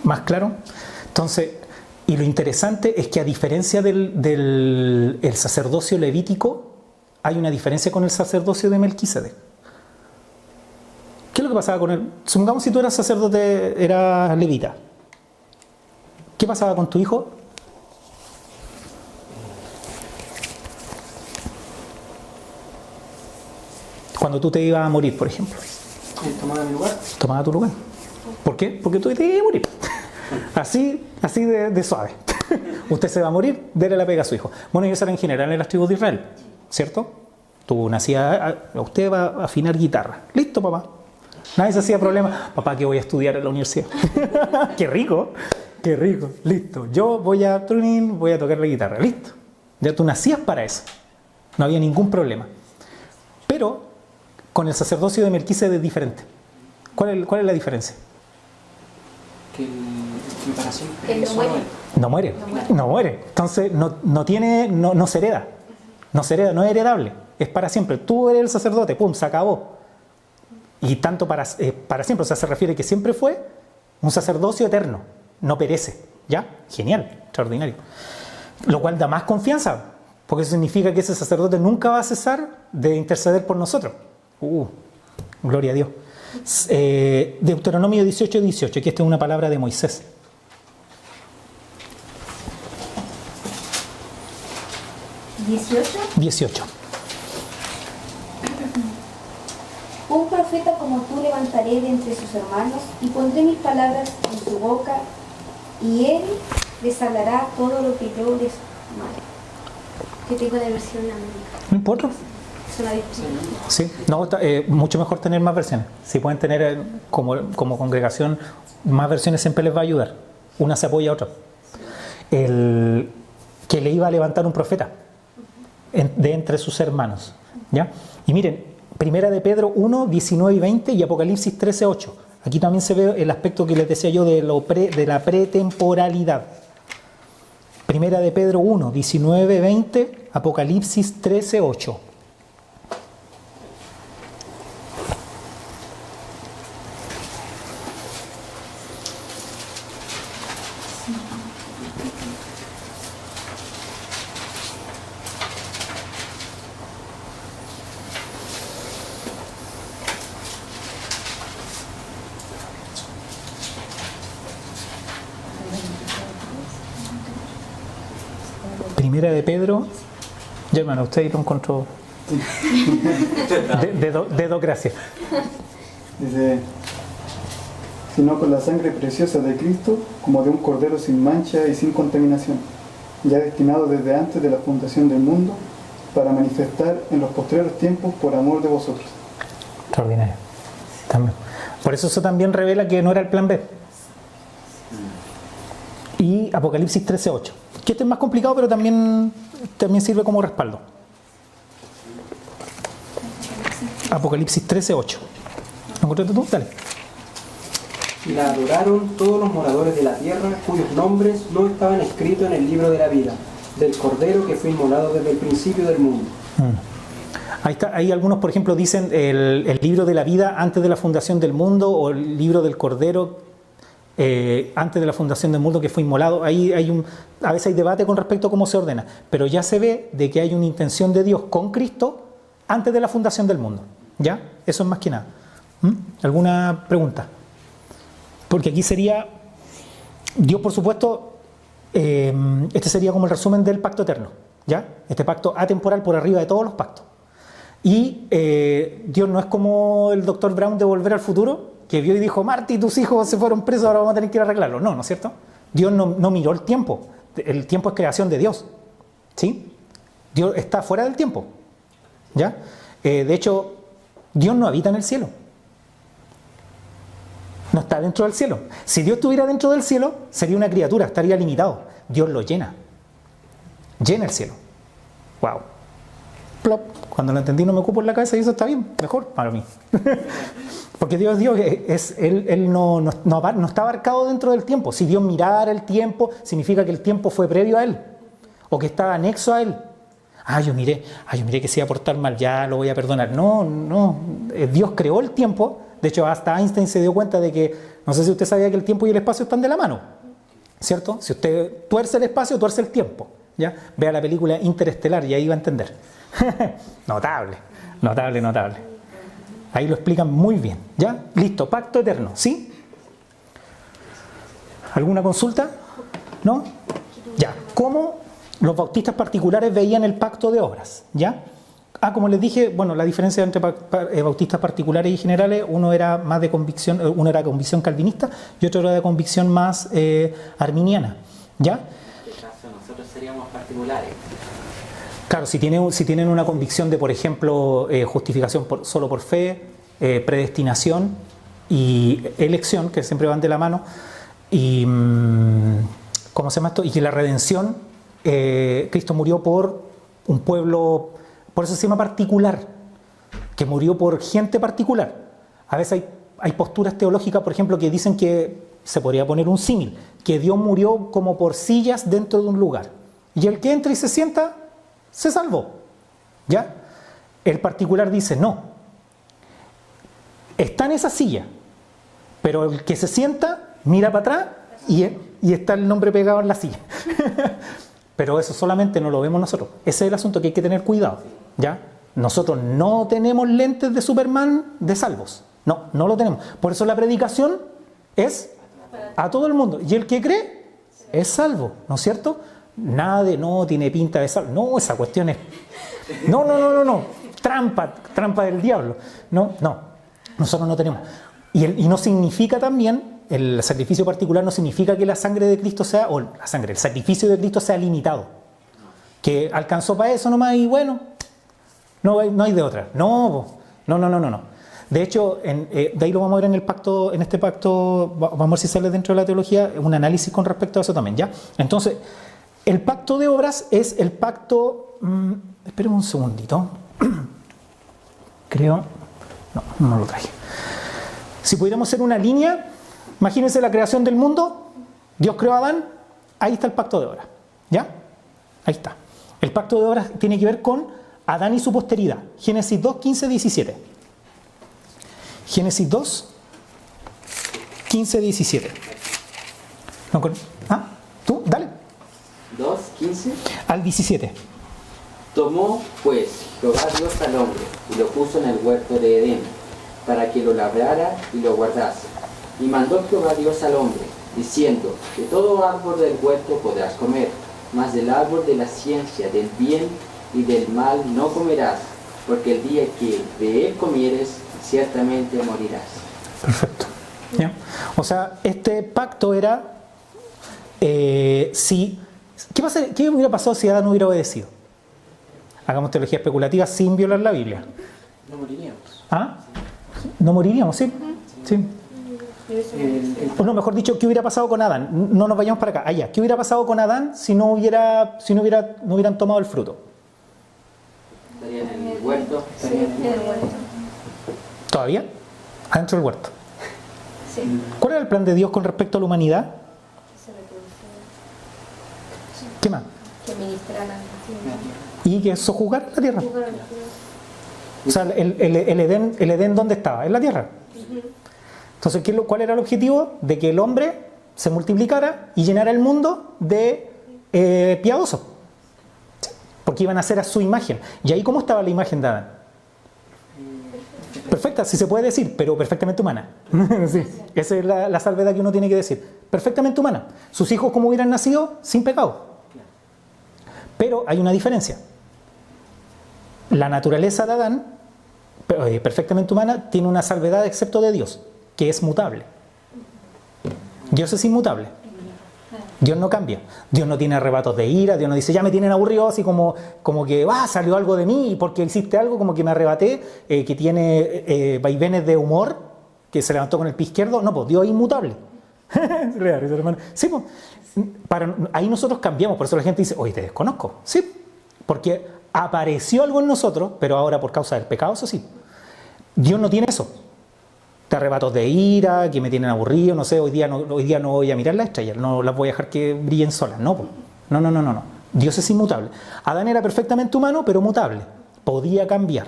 ¿Más claro? Entonces, y lo interesante es que a diferencia del sacerdocio levítico, hay una diferencia con el sacerdocio de Melquisedec. ¿Qué es lo que pasaba con él? Supongamos si tú eras sacerdote, eras levita. ¿Qué pasaba con tu hijo? Cuando tú te ibas a morir, por ejemplo. ¿Él tomaba mi lugar? Tomaba tu lugar. ¿Por qué? Porque tú te ibas a morir. Así de suave. Usted se va a morir, déle la pega a su hijo. Bueno, y eso era en general en las tribus de Israel, ¿cierto? Tú nacías, usted va a afinar guitarra. Listo, papá. Nadie se hacía problema. Papá, que voy a estudiar en la universidad. ¡Qué rico! ¡Qué rico! Listo. Yo voy a tocar la guitarra. Listo. Ya tú nacías para eso. No había ningún problema. Pero con el sacerdocio de Melquisedec es diferente. ¿Cuál es la diferencia? Que para siempre. Él no muere. No muere. Entonces no se hereda. No se hereda, no es heredable. Es para siempre. Tú eres el sacerdote, pum, se acabó. Y tanto para siempre. O sea, se refiere que siempre fue un sacerdocio eterno. No perece. ¿Ya? Genial. Extraordinario. Lo cual da más confianza. Porque eso significa que ese sacerdote nunca va a cesar de interceder por nosotros. Gloria a Dios. Deuteronomio 18, 18, que esta es una palabra de Moisés. 18. Un profeta como tú levantaré de entre sus hermanos y pondré mis palabras en su boca y él les hablará todo lo que yo les mande. ¿Qué tipo de versión americana? No importa. Es una discusión. Sí, no, mucho mejor tener más versiones. Si pueden tener como congregación más versiones, siempre les va a ayudar. Una se apoya a otra. Que le iba a levantar un profeta de entre sus hermanos. ¿Ya? Y miren, Primera de Pedro 1, 19 y 20 y Apocalipsis 13, 8. Aquí también se ve el aspecto que les decía yo de la pretemporalidad. Primera de Pedro 1, 19, 20, Apocalipsis 13, 8. Primera de Pedro. Ya, hermano, usted lo encontró. Dedocracia. Dice, sino con la sangre preciosa de Cristo, como de un cordero sin mancha y sin contaminación, ya destinado desde antes de la fundación del mundo, para manifestar en los postreros tiempos por amor de vosotros. Extraordinario. También. Por eso también revela que no era el plan B. Y Apocalipsis 13:8. Que este es más complicado, pero también sirve como respaldo. Apocalipsis 13:8. ¿Lo encontraste tú? Dale. Y la adoraron todos los moradores de la tierra, cuyos nombres no estaban escritos en el libro de la vida, del Cordero que fue inmolado desde el principio del mundo. Ahí está, ahí algunos, por ejemplo, dicen el libro de la vida antes de la fundación del mundo, o el libro del Cordero antes de la fundación del mundo que fue inmolado. Ahí a veces hay debate con respecto a cómo se ordena, pero ya se ve de que hay una intención de Dios con Cristo antes de la fundación del mundo. ¿Ya? Eso es más que nada. ¿Alguna pregunta? Porque aquí sería, Dios por supuesto, este sería como el resumen del pacto eterno, ¿ya? Este pacto atemporal por arriba de todos los pactos. Y Dios no es como el Dr. Brown de Volver al Futuro, que vio y dijo, Marty, tus hijos se fueron presos, ahora vamos a tener que ir a arreglarlo. No, ¿no es cierto? Dios no miró el tiempo es creación de Dios, ¿sí? Dios está fuera del tiempo, ¿ya? De hecho, Dios no habita en el cielo. No está dentro del cielo. Si Dios estuviera dentro del cielo, sería una criatura, estaría limitado. Dios lo llena. Llena el cielo. Wow. Plop. Cuando lo entendí no me ocupo en la cabeza y eso está bien, mejor para mí. Porque Dios Él no está abarcado dentro del tiempo. Si Dios mirara el tiempo, significa que el tiempo fue previo a Él. O que estaba anexo a Él. Yo miré que se iba a portar mal, ya lo voy a perdonar. No. Dios creó el tiempo. De hecho, hasta Einstein se dio cuenta de que, no sé si usted sabía que el tiempo y el espacio están de la mano, ¿cierto? Si usted tuerce el espacio, tuerce el tiempo, ¿ya? Vea la película Interestelar y ahí va a entender. Notable. Ahí lo explican muy bien, ¿ya? Listo, pacto eterno, ¿sí? ¿Alguna consulta? ¿No? Ya, ¿cómo los bautistas particulares veían el pacto de obras? ¿Ya? Como les dije, bueno, la diferencia entre bautistas particulares y generales, uno era más de convicción, uno era de convicción calvinista y otro era de convicción más arminiana, ¿ya? En este caso nosotros seríamos particulares. Claro, si tienen una convicción de, por ejemplo, justificación solo por fe, predestinación y elección, que siempre van de la mano, y ¿cómo se llama esto? Y que la redención, Cristo murió por un pueblo. Por eso se llama particular, que murió por gente particular. A veces hay posturas teológicas, por ejemplo, que dicen que se podría poner un símil, que Dios murió como por sillas dentro de un lugar. Y el que entra y se sienta, se salvó. ¿Ya? El particular dice, no. Está en esa silla, pero el que se sienta, mira para atrás y está el nombre pegado en la silla. Pero eso solamente no lo vemos nosotros. Ese es el asunto que hay que tener cuidado, ¿ya? Nosotros no tenemos lentes de Superman de salvos. No lo tenemos. Por eso la predicación es a todo el mundo. Y el que cree es salvo, ¿no es cierto? Nada de no tiene pinta de salvo. No, esa cuestión es... No. Trampa del diablo. No. Nosotros no tenemos. Y no significa también... El sacrificio particular no significa que la sangre de Cristo sea, el sacrificio de Cristo sea limitado. Que alcanzó para eso nomás y bueno, no hay de otra. No. De hecho, de ahí lo vamos a ver en este pacto, vamos a ver si sale dentro de la teología, un análisis con respecto a eso también, ¿ya? Entonces, el pacto de obras es el pacto, espérenme un segundito, creo, no lo traje. Si pudiéramos hacer una línea... Imagínense la creación del mundo, Dios creó a Adán, ahí está el pacto de obras, ¿ya? Ahí está. El pacto de obras tiene que ver con Adán y su posteridad. Génesis 2, 15, 17. Génesis 2, 15, 17. ¿Tú? Dale. 2, 15. Al 17. Tomó, pues, Jehová Dios al hombre y lo puso en el huerto de Edén, para que lo labrara y lo guardase. Y mandó Jehová Dios al hombre, diciendo, de todo árbol del huerto podrás comer, mas del árbol de la ciencia, del bien y del mal no comerás, porque el día que de él comieres, ciertamente morirás. Perfecto. ¿Ya? O sea, este pacto era ¿qué hubiera pasado si Adán hubiera obedecido? Hagamos teología especulativa sin violar la Biblia. No moriríamos. ¿Ah? No moriríamos, ¿sí? Sí. O no, mejor dicho, ¿qué hubiera pasado con Adán? No nos vayamos para acá, allá. ¿Qué hubiera pasado con Adán si no hubieran tomado el fruto? Estarían en el huerto. ¿Todavía? Adentro del huerto. Sí. ¿Cuál era el plan de Dios con respecto a la humanidad? ¿Qué más? Que ministraran. Y que sojuzgar la tierra. O sea, el Edén, ¿dónde estaba? En la tierra. Entonces, ¿cuál era el objetivo? De que el hombre se multiplicara y llenara el mundo de piadosos. Porque iban a ser a su imagen. ¿Y ahí cómo estaba la imagen de Adán? Perfecta, si se puede decir, pero perfectamente humana. Sí, esa es la salvedad que uno tiene que decir. Perfectamente humana. Sus hijos, como hubieran nacido, sin pecado. Pero hay una diferencia. La naturaleza de Adán, perfectamente humana, tiene una salvedad excepto de Dios, que es mutable. Dios es inmutable. Dios no cambia. Dios no tiene arrebatos de ira. Dios no dice, ya me tienen aburrido, así como que salió algo de mí y porque hiciste algo, como que me arrebaté, que tiene vaivenes de humor, que se levantó con el pie izquierdo. No, pues Dios es inmutable. Sí, pues, ahí nosotros cambiamos. Por eso la gente dice, oye, te desconozco. Sí, porque apareció algo en nosotros, pero ahora por causa del pecado, eso sí. Dios no tiene eso. De arrebatos de ira, que me tienen aburrido, no sé, hoy día no voy a mirar las estrellas, no las voy a dejar que brillen solas. No. Dios es inmutable. Adán era perfectamente humano, pero mutable. Podía cambiar.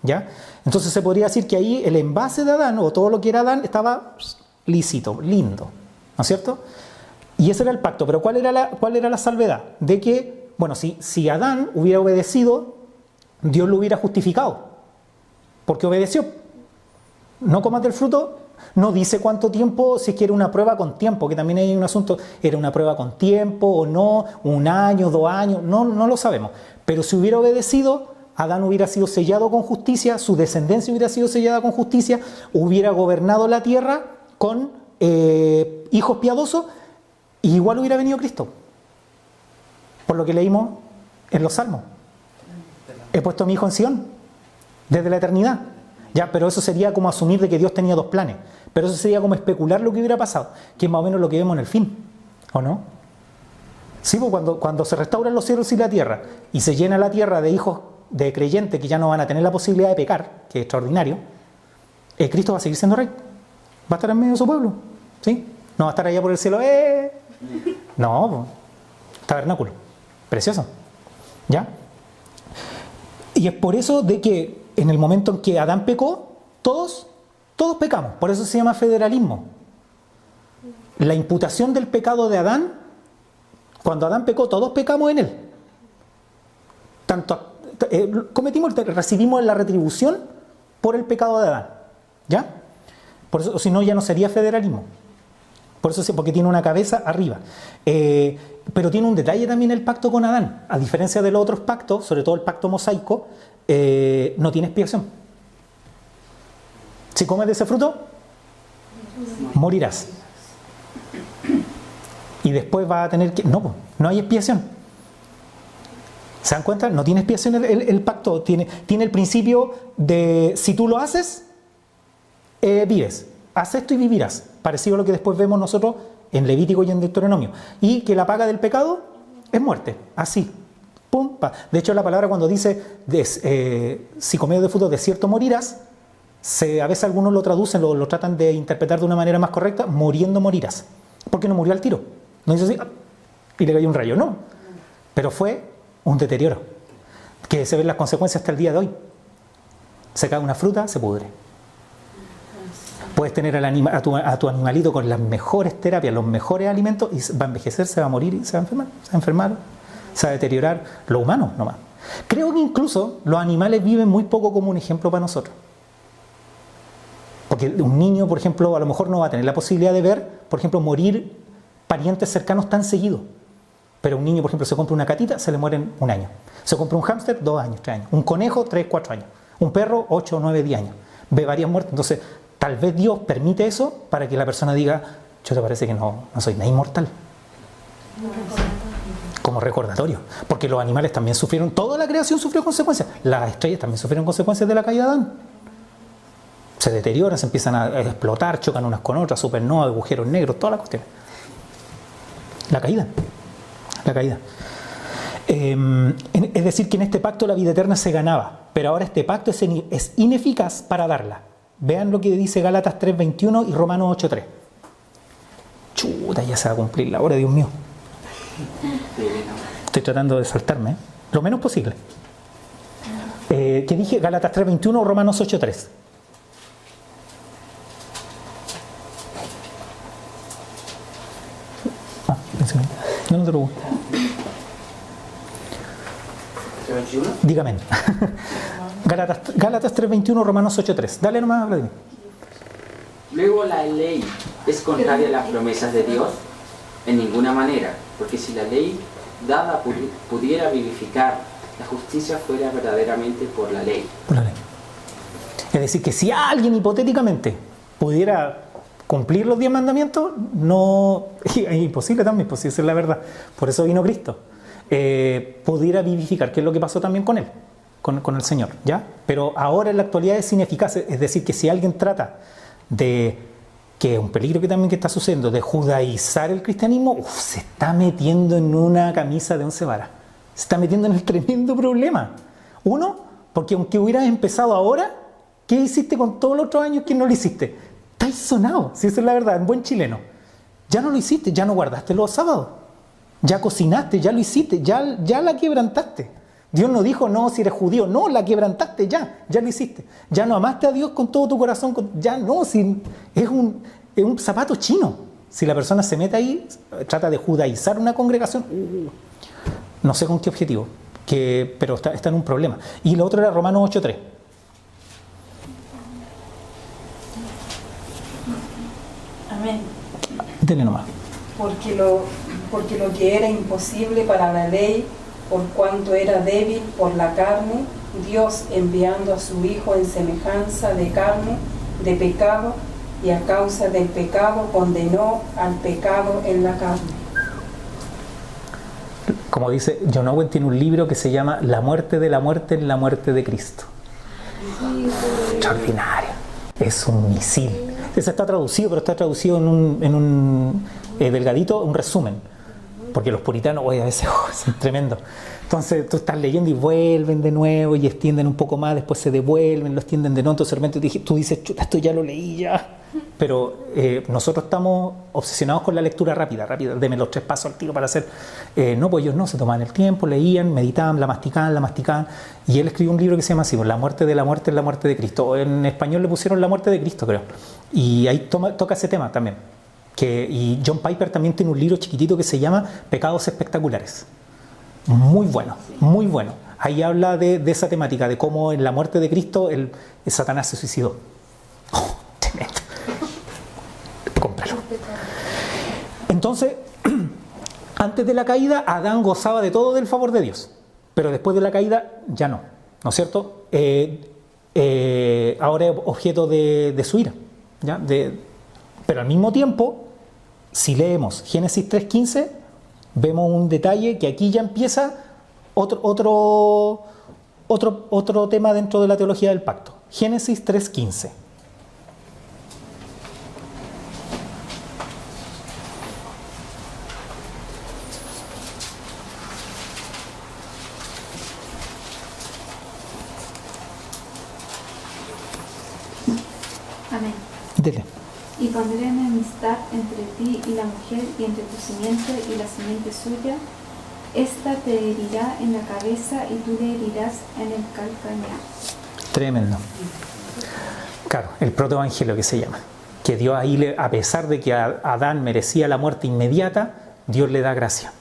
¿Ya? Entonces se podría decir que ahí el envase de Adán, o todo lo que era Adán, estaba lícito, lindo. ¿No es cierto? Y ese era el pacto. Pero ¿cuál era la salvedad? De que, bueno, si Adán hubiera obedecido, Dios lo hubiera justificado. Porque obedeció. No comas del fruto, no dice cuánto tiempo, si es que era una prueba con tiempo, que también hay un asunto, era una prueba con tiempo o no, 1 año, 2 años, no lo sabemos. Pero si hubiera obedecido, Adán hubiera sido sellado con justicia, su descendencia hubiera sido sellada con justicia, hubiera gobernado la tierra con hijos piadosos, y igual hubiera venido Cristo. Por lo que leímos en los Salmos. He puesto a mi hijo en Sion, desde la eternidad. Ya, pero eso sería como asumir de que Dios tenía 2 planes. Pero eso sería como especular lo que hubiera pasado, que es más o menos lo que vemos en el fin, ¿o no? Sí, pues cuando se restauran los cielos y la tierra, y se llena la tierra de hijos de creyentes que ya no van a tener la posibilidad de pecar, que es extraordinario, Cristo va a seguir siendo rey. Va a estar en medio de su pueblo, ¿sí? No va a estar allá por el cielo, No, pues, tabernáculo, precioso, ¿ya? Y es por eso de que en el momento en que Adán pecó, todos pecamos. Por eso se llama federalismo. La imputación del pecado de Adán, cuando Adán pecó, todos pecamos en él. Recibimos la retribución por el pecado de Adán. ¿Ya? Por eso, si no, ya no sería federalismo. Por eso, porque tiene una cabeza arriba. Pero tiene un detalle también el pacto con Adán. A diferencia de los otros pactos, sobre todo el pacto mosaico, no tiene expiación. Si comes de ese fruto, morirás. Y después vas a tener que... No hay expiación. ¿Se dan cuenta? No tiene expiación el pacto. Tiene el principio de si tú lo haces, vives. Haz esto y vivirás. Parecido a lo que después vemos nosotros en Levítico y en Deuteronomio. Y que la paga del pecado es muerte. Así. Pum, pa. De hecho, la palabra cuando dice si comiendo de fruto de cierto morirás, a veces algunos lo traducen, lo tratan de interpretar de una manera más correcta, muriendo morirás. Porque no murió al tiro. No dice así, y le cayó un rayo. No. Pero fue un deterioro. Que se ven las consecuencias hasta el día de hoy. Se cae una fruta, se pudre. Puedes tener a tu animalito con las mejores terapias, los mejores alimentos, y va a envejecer, se va a morir y se va a enfermar. Se va a deteriorar lo humano nomás. Creo que incluso los animales viven muy poco como un ejemplo para nosotros. Porque un niño, por ejemplo, a lo mejor no va a tener la posibilidad de ver, por ejemplo, morir parientes cercanos tan seguido. Pero un niño, por ejemplo, se compra una catita, se le muere en 1 año. Se compra un hámster, 2 años, 3 años. Un conejo, 3, 4 años. Un perro, 8, 9, 10 años. Ve varias muertes. Entonces, tal vez Dios permite eso para que la persona diga, yo te parece que no soy nada inmortal. Como recordatorio. Porque los animales también sufrieron, toda la creación sufrió consecuencias. Las estrellas también sufrieron consecuencias de la caída de Adán. Se deterioran, se empiezan a explotar, chocan unas con otras, supernovas, agujeros negros, toda la cuestión. La caída. La caída. Es decir, que en este pacto la vida eterna se ganaba, pero ahora este pacto es ineficaz para darla. Vean lo que dice Gálatas 3:21 y Romanos 8:3. Chuta, ya se va a cumplir la hora, Dios mío. Estoy tratando de saltarme, lo menos posible. ¿Qué dije? Gálatas 3:21 o Romanos 8:3. No te preocupes. ¿21? Dígame. Gálatas 3:21, Romanos 8:3. Dale nomás, Vladimir. Luego la ley es contraria a las promesas de Dios en ninguna manera, porque si la ley dada pudiera vivificar, la justicia fuera verdaderamente por la ley. Por la ley. Es decir, que si alguien hipotéticamente pudiera cumplir los 10 mandamientos, no, es imposible también, pues si esa es la verdad. Por eso vino Cristo. Pudiera vivificar, que es lo que pasó también con él, con el Señor, ¿ya? Pero ahora en la actualidad es ineficaz, es decir, que si alguien trata de, que es un peligro que también que está sucediendo, de judaizar el cristianismo, se está metiendo en una camisa de 11 varas, se está metiendo en el tremendo problema. Uno, porque aunque hubieras empezado ahora, ¿qué hiciste con todos los otros años que no lo hiciste? Estáis sonado, si esa es la verdad, en buen chileno. Ya no lo hiciste, ya no guardaste los sábados. Ya cocinaste, ya lo hiciste, ya la quebrantaste. Dios no dijo, no, si eres judío, no, la quebrantaste, ya lo hiciste. Ya no amaste a Dios con todo tu corazón, ya no, si es un zapato chino. Si la persona se mete ahí, trata de judaizar una congregación, no sé con qué objetivo, pero está en un problema. Y lo otro era Romanos 8:3. Amén. Dele nomás. Porque lo que era imposible para la ley, por cuanto era débil por la carne, Dios enviando a su Hijo en semejanza de carne, de pecado, y a causa del pecado condenó al pecado en la carne. Como dice John Owen, tiene un libro que se llama La muerte de la muerte en la muerte de Cristo. Extraordinario. Es un misil. Ese está traducido, pero está traducido en un delgadito, un resumen. Porque los puritanos, oye, a veces son tremendos. Entonces tú estás leyendo y vuelven de nuevo y extienden un poco más, después se devuelven, lo extienden de nuevo. Entonces de repente tú dices, chuta, esto ya lo leí ya. Pero nosotros estamos obsesionados con la lectura rápida. Deme los 3 pasos al tiro para hacer. No, pues ellos no, se tomaban el tiempo, leían, meditaban, la masticaban. Y él escribió un libro que se llama así, La muerte de la muerte es la muerte de Cristo. En español le pusieron La muerte de Cristo, creo. Y ahí toca ese tema también. Y John Piper también tiene un libro chiquitito que se llama Pecados Espectaculares. Muy bueno, muy bueno. Ahí habla de esa temática, de cómo en la muerte de Cristo el Satanás se suicidó. Oh, tremendo. Cómpralo. Entonces, antes de la caída, Adán gozaba de todo del favor de Dios. Pero después de la caída, ya no. ¿No es cierto? Ahora es objeto de su ira. ¿Ya? Pero al mismo tiempo, si leemos Génesis 3:15, vemos un detalle que aquí ya empieza otro tema dentro de la teología del pacto. Génesis 3:15. Amén. Dele. Y pondré enemistad entre ti y la mujer, y entre tu simiente y la simiente suya. Esta te herirá en la cabeza y tú le herirás en el calcañar. Tremendo. Claro, el protoevangelio que se llama. Que Dios ahí, a pesar de que Adán merecía la muerte inmediata, Dios le da gracia.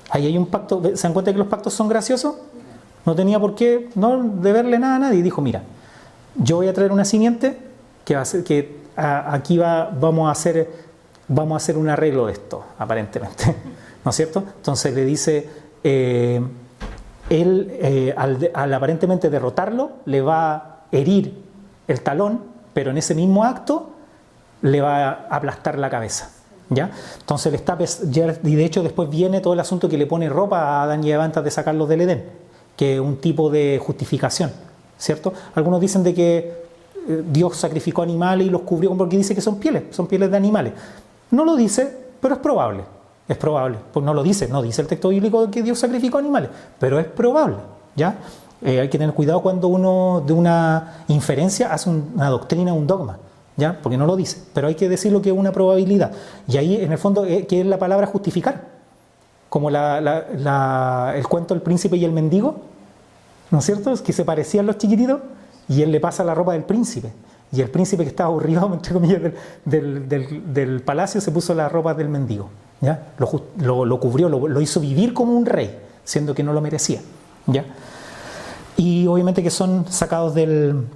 Ahí hay un pacto. ¿Se dan cuenta que los pactos son graciosos? No tenía por qué no deberle nada a nadie. Y dijo, mira, yo voy a traer una simiente que va a ser que aquí vamos a hacer vamos a hacer un arreglo de esto, aparentemente, ¿no es cierto? Entonces le dice, al aparentemente derrotarlo, le va a herir el talón, pero en ese mismo acto le va a aplastar la cabeza, ¿ya? Entonces le está, y de hecho después viene todo el asunto que le pone ropa a Adán y Eva antes de sacarlos del Edén, que es un tipo de justificación, ¿cierto? Algunos dicen de que Dios sacrificó animales y los cubrió porque dice que son pieles de animales. No lo dice, pero es probable, pues no lo dice, no dice el texto bíblico que Dios sacrificó animales, pero es probable, ¿ya? Hay que tener cuidado cuando uno de una inferencia hace una doctrina, un dogma, ¿ya? Porque no lo dice, pero hay que decirlo que es una probabilidad. Y ahí en el fondo, ¿qué es la palabra justificar? Como el cuento del príncipe y el mendigo, ¿no es cierto? Es que se parecían los chiquititos y él le pasa la ropa del príncipe. Y el príncipe que estaba aburrido, entre comillas, del palacio se puso la ropa del mendigo, ¿ya? Lo cubrió, lo hizo vivir como un rey, siendo que no lo merecía, ¿ya? Y obviamente que son sacados del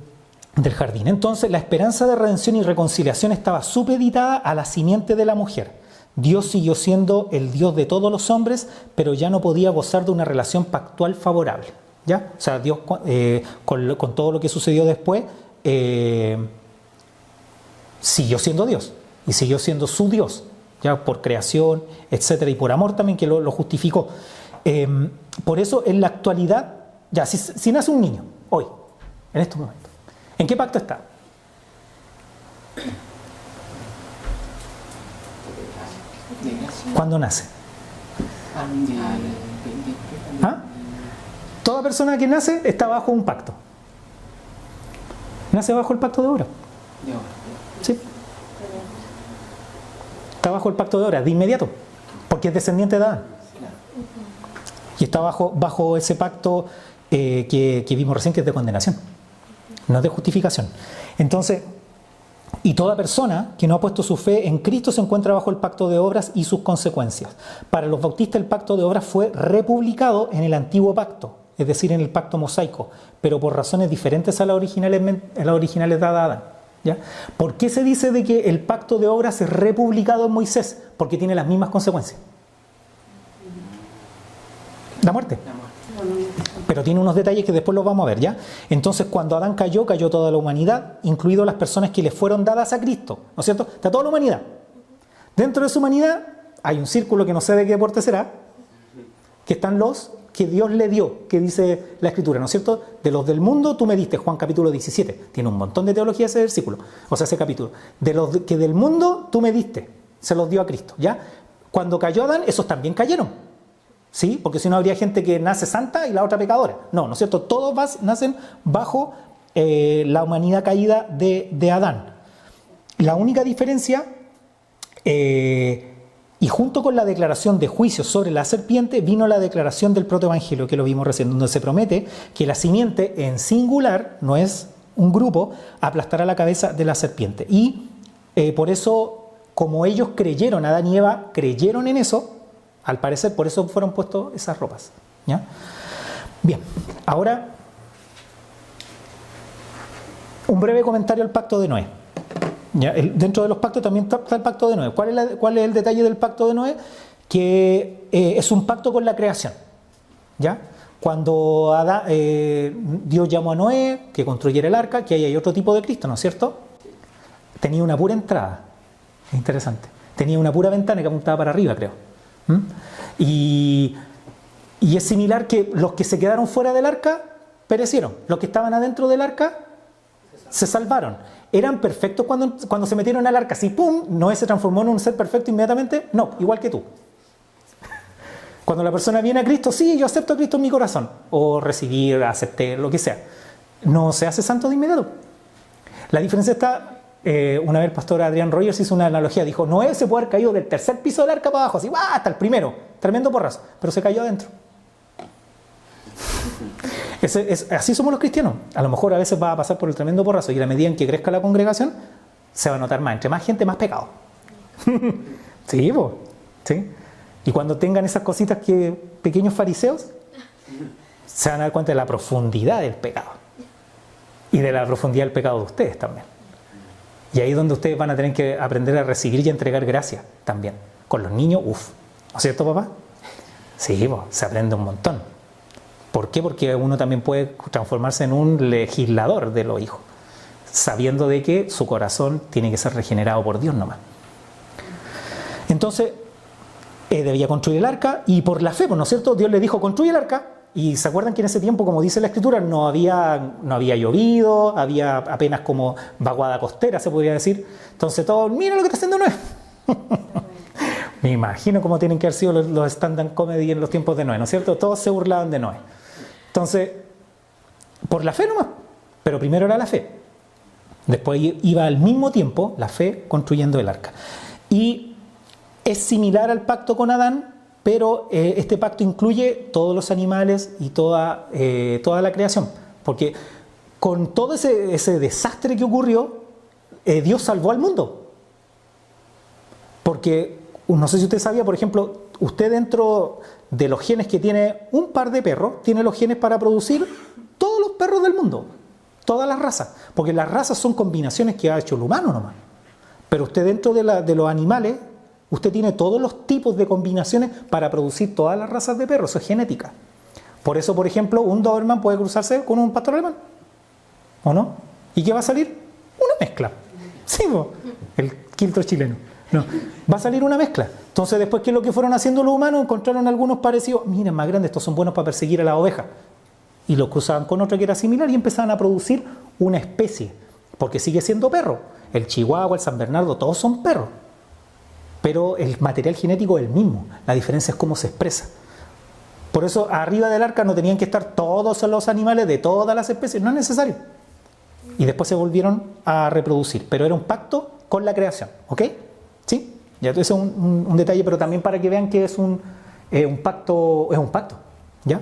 jardín. Entonces la esperanza de redención y reconciliación estaba supeditada a la simiente de la mujer. Dios siguió siendo el Dios de todos los hombres, pero ya no podía gozar de una relación pactual favorable, ¿ya? O sea, Dios con todo lo que sucedió después siguió siendo Dios y siguió siendo su Dios, ya por creación, etcétera, y por amor también que lo justificó. Por eso en la actualidad, ya si nace un niño hoy, en estos momentos, ¿en qué pacto está? ¿Cuándo nace? ¿Ah? Toda persona que nace está bajo un pacto. Nace bajo el pacto de obra. Sí. Está bajo el pacto de obra, de inmediato, porque es descendiente de Adán. Y está bajo ese pacto que vimos recién, que es de condenación, no es de justificación. Entonces, y toda persona que no ha puesto su fe en Cristo se encuentra bajo el pacto de obras y sus consecuencias. Para los bautistas el pacto de obras fue republicado en el antiguo pacto, es decir, en el pacto mosaico, pero por razones diferentes a las originales dadas a Adán, ¿ya? ¿Por qué se dice de que el pacto de obras es republicado en Moisés? Porque tiene las mismas consecuencias. La muerte. Pero tiene unos detalles que después los vamos a ver, ¿ya? Entonces, cuando Adán cayó toda la humanidad, incluido las personas que le fueron dadas a Cristo, ¿no es cierto? Está toda la humanidad. Dentro de su humanidad hay un círculo que no sé de qué deporte será, que están los que Dios le dio, que dice la Escritura, ¿no es cierto? De los del mundo tú me diste, Juan capítulo 17. Tiene un montón de teología ese versículo, o sea, ese capítulo. De los que del mundo tú me diste, se los dio a Cristo, ¿ya? Cuando cayó Adán, esos también cayeron. ¿Sí? Porque si no habría gente que nace santa y la otra pecadora. No, ¿no es cierto? Todos nacen bajo la humanidad caída de Adán. La única diferencia, y junto con la declaración de juicio sobre la serpiente, vino la declaración del protoevangelio, que lo vimos recién, donde se promete que la simiente en singular, no es un grupo, aplastará la cabeza de la serpiente. Y por eso, como ellos creyeron, Adán y Eva creyeron en eso, al parecer, por eso fueron puestas esas ropas, ¿ya? Bien, ahora un breve comentario al pacto de Noé, ¿ya? Dentro de los pactos también está el pacto de Noé. ¿Cuál es el detalle del pacto de Noé? Que es un pacto con la creación, ¿ya? Cuando Dios llamó a Noé que construyera el arca, que ahí hay otro tipo de Cristo, ¿no es cierto? Tenía una pura entrada, es interesante. Tenía una pura ventana que apuntaba para arriba, creo. Y es similar que los que se quedaron fuera del arca perecieron, los que estaban adentro del arca se salvaron. ¿Eran perfectos cuando se metieron al arca? Si ¡pum! Noé se transformó en un ser perfecto inmediatamente. No, igual que tú. Cuando la persona viene a Cristo, sí, yo acepto a Cristo en mi corazón, o recibir, aceptar, lo que sea, no se hace santo de inmediato. La diferencia está. Una vez el pastor Adrián Rogers hizo una analogía, dijo: Noé se puede haber caído del tercer piso del arca para abajo, así, hasta el primero, tremendo porrazo, pero se cayó adentro. Así somos los cristianos. A lo mejor a veces va a pasar por el tremendo porrazo, y a la medida en que crezca la congregación se va a notar más, entre más gente, más pecado. Sí, pues, sí. Y cuando tengan esas cositas que pequeños fariseos, se van a dar cuenta de la profundidad del pecado y de la profundidad del pecado de ustedes también. Y ahí es donde ustedes van a tener que aprender a recibir y a entregar gracia también. Con los niños, uff. ¿No es cierto, papá? Sí, pues, se aprende un montón. ¿Por qué? Porque uno también puede transformarse en un legislador de los hijos, sabiendo de que su corazón tiene que ser regenerado por Dios nomás. Entonces, debía construir el arca y por la fe, ¿no es cierto? Dios le dijo, construye el arca. Y se acuerdan que en ese tiempo, como dice la Escritura, no había llovido, había apenas como vaguada costera, se podría decir. Entonces todos, mira lo que está haciendo Noé. Me imagino cómo tienen que haber sido los stand-up comedy en los tiempos de Noé, ¿no es cierto? Todos se burlaban de Noé. Entonces, por la fe nomás, pero primero era la fe. Después iba al mismo tiempo la fe construyendo el arca. Y es similar al pacto con Adán, pero este pacto incluye todos los animales y toda la creación. Porque con todo ese desastre que ocurrió, Dios salvó al mundo. Porque, no sé si usted sabía, por ejemplo, usted dentro de los genes que tiene un par de perros, tiene los genes para producir todos los perros del mundo, todas las razas. Porque las razas son combinaciones que ha hecho el humano nomás. Pero usted dentro de los animales, usted tiene todos los tipos de combinaciones para producir todas las razas de perros, eso es genética. Por eso, por ejemplo, un Doberman puede cruzarse con un pastor alemán, ¿o no? ¿Y qué va a salir? Una mezcla. Sí, el quiltro chileno. No, va a salir una mezcla. Entonces, después, ¿qué es lo que fueron haciendo los humanos? Encontraron algunos parecidos. Miren, más grandes, estos son buenos para perseguir a la oveja. Y los cruzaban con otro que era similar y empezaban a producir una especie. Porque sigue siendo perro. El chihuahua, el San Bernardo, todos son perros. Pero el material genético es el mismo, la diferencia es cómo se expresa. Por eso arriba del arca no tenían que estar todos los animales de todas las especies, no es necesario. Y después se volvieron a reproducir, pero era un pacto con la creación, ¿ok? ¿Sí? Ya eso es un detalle, pero también para que vean que es un pacto, ¿ya?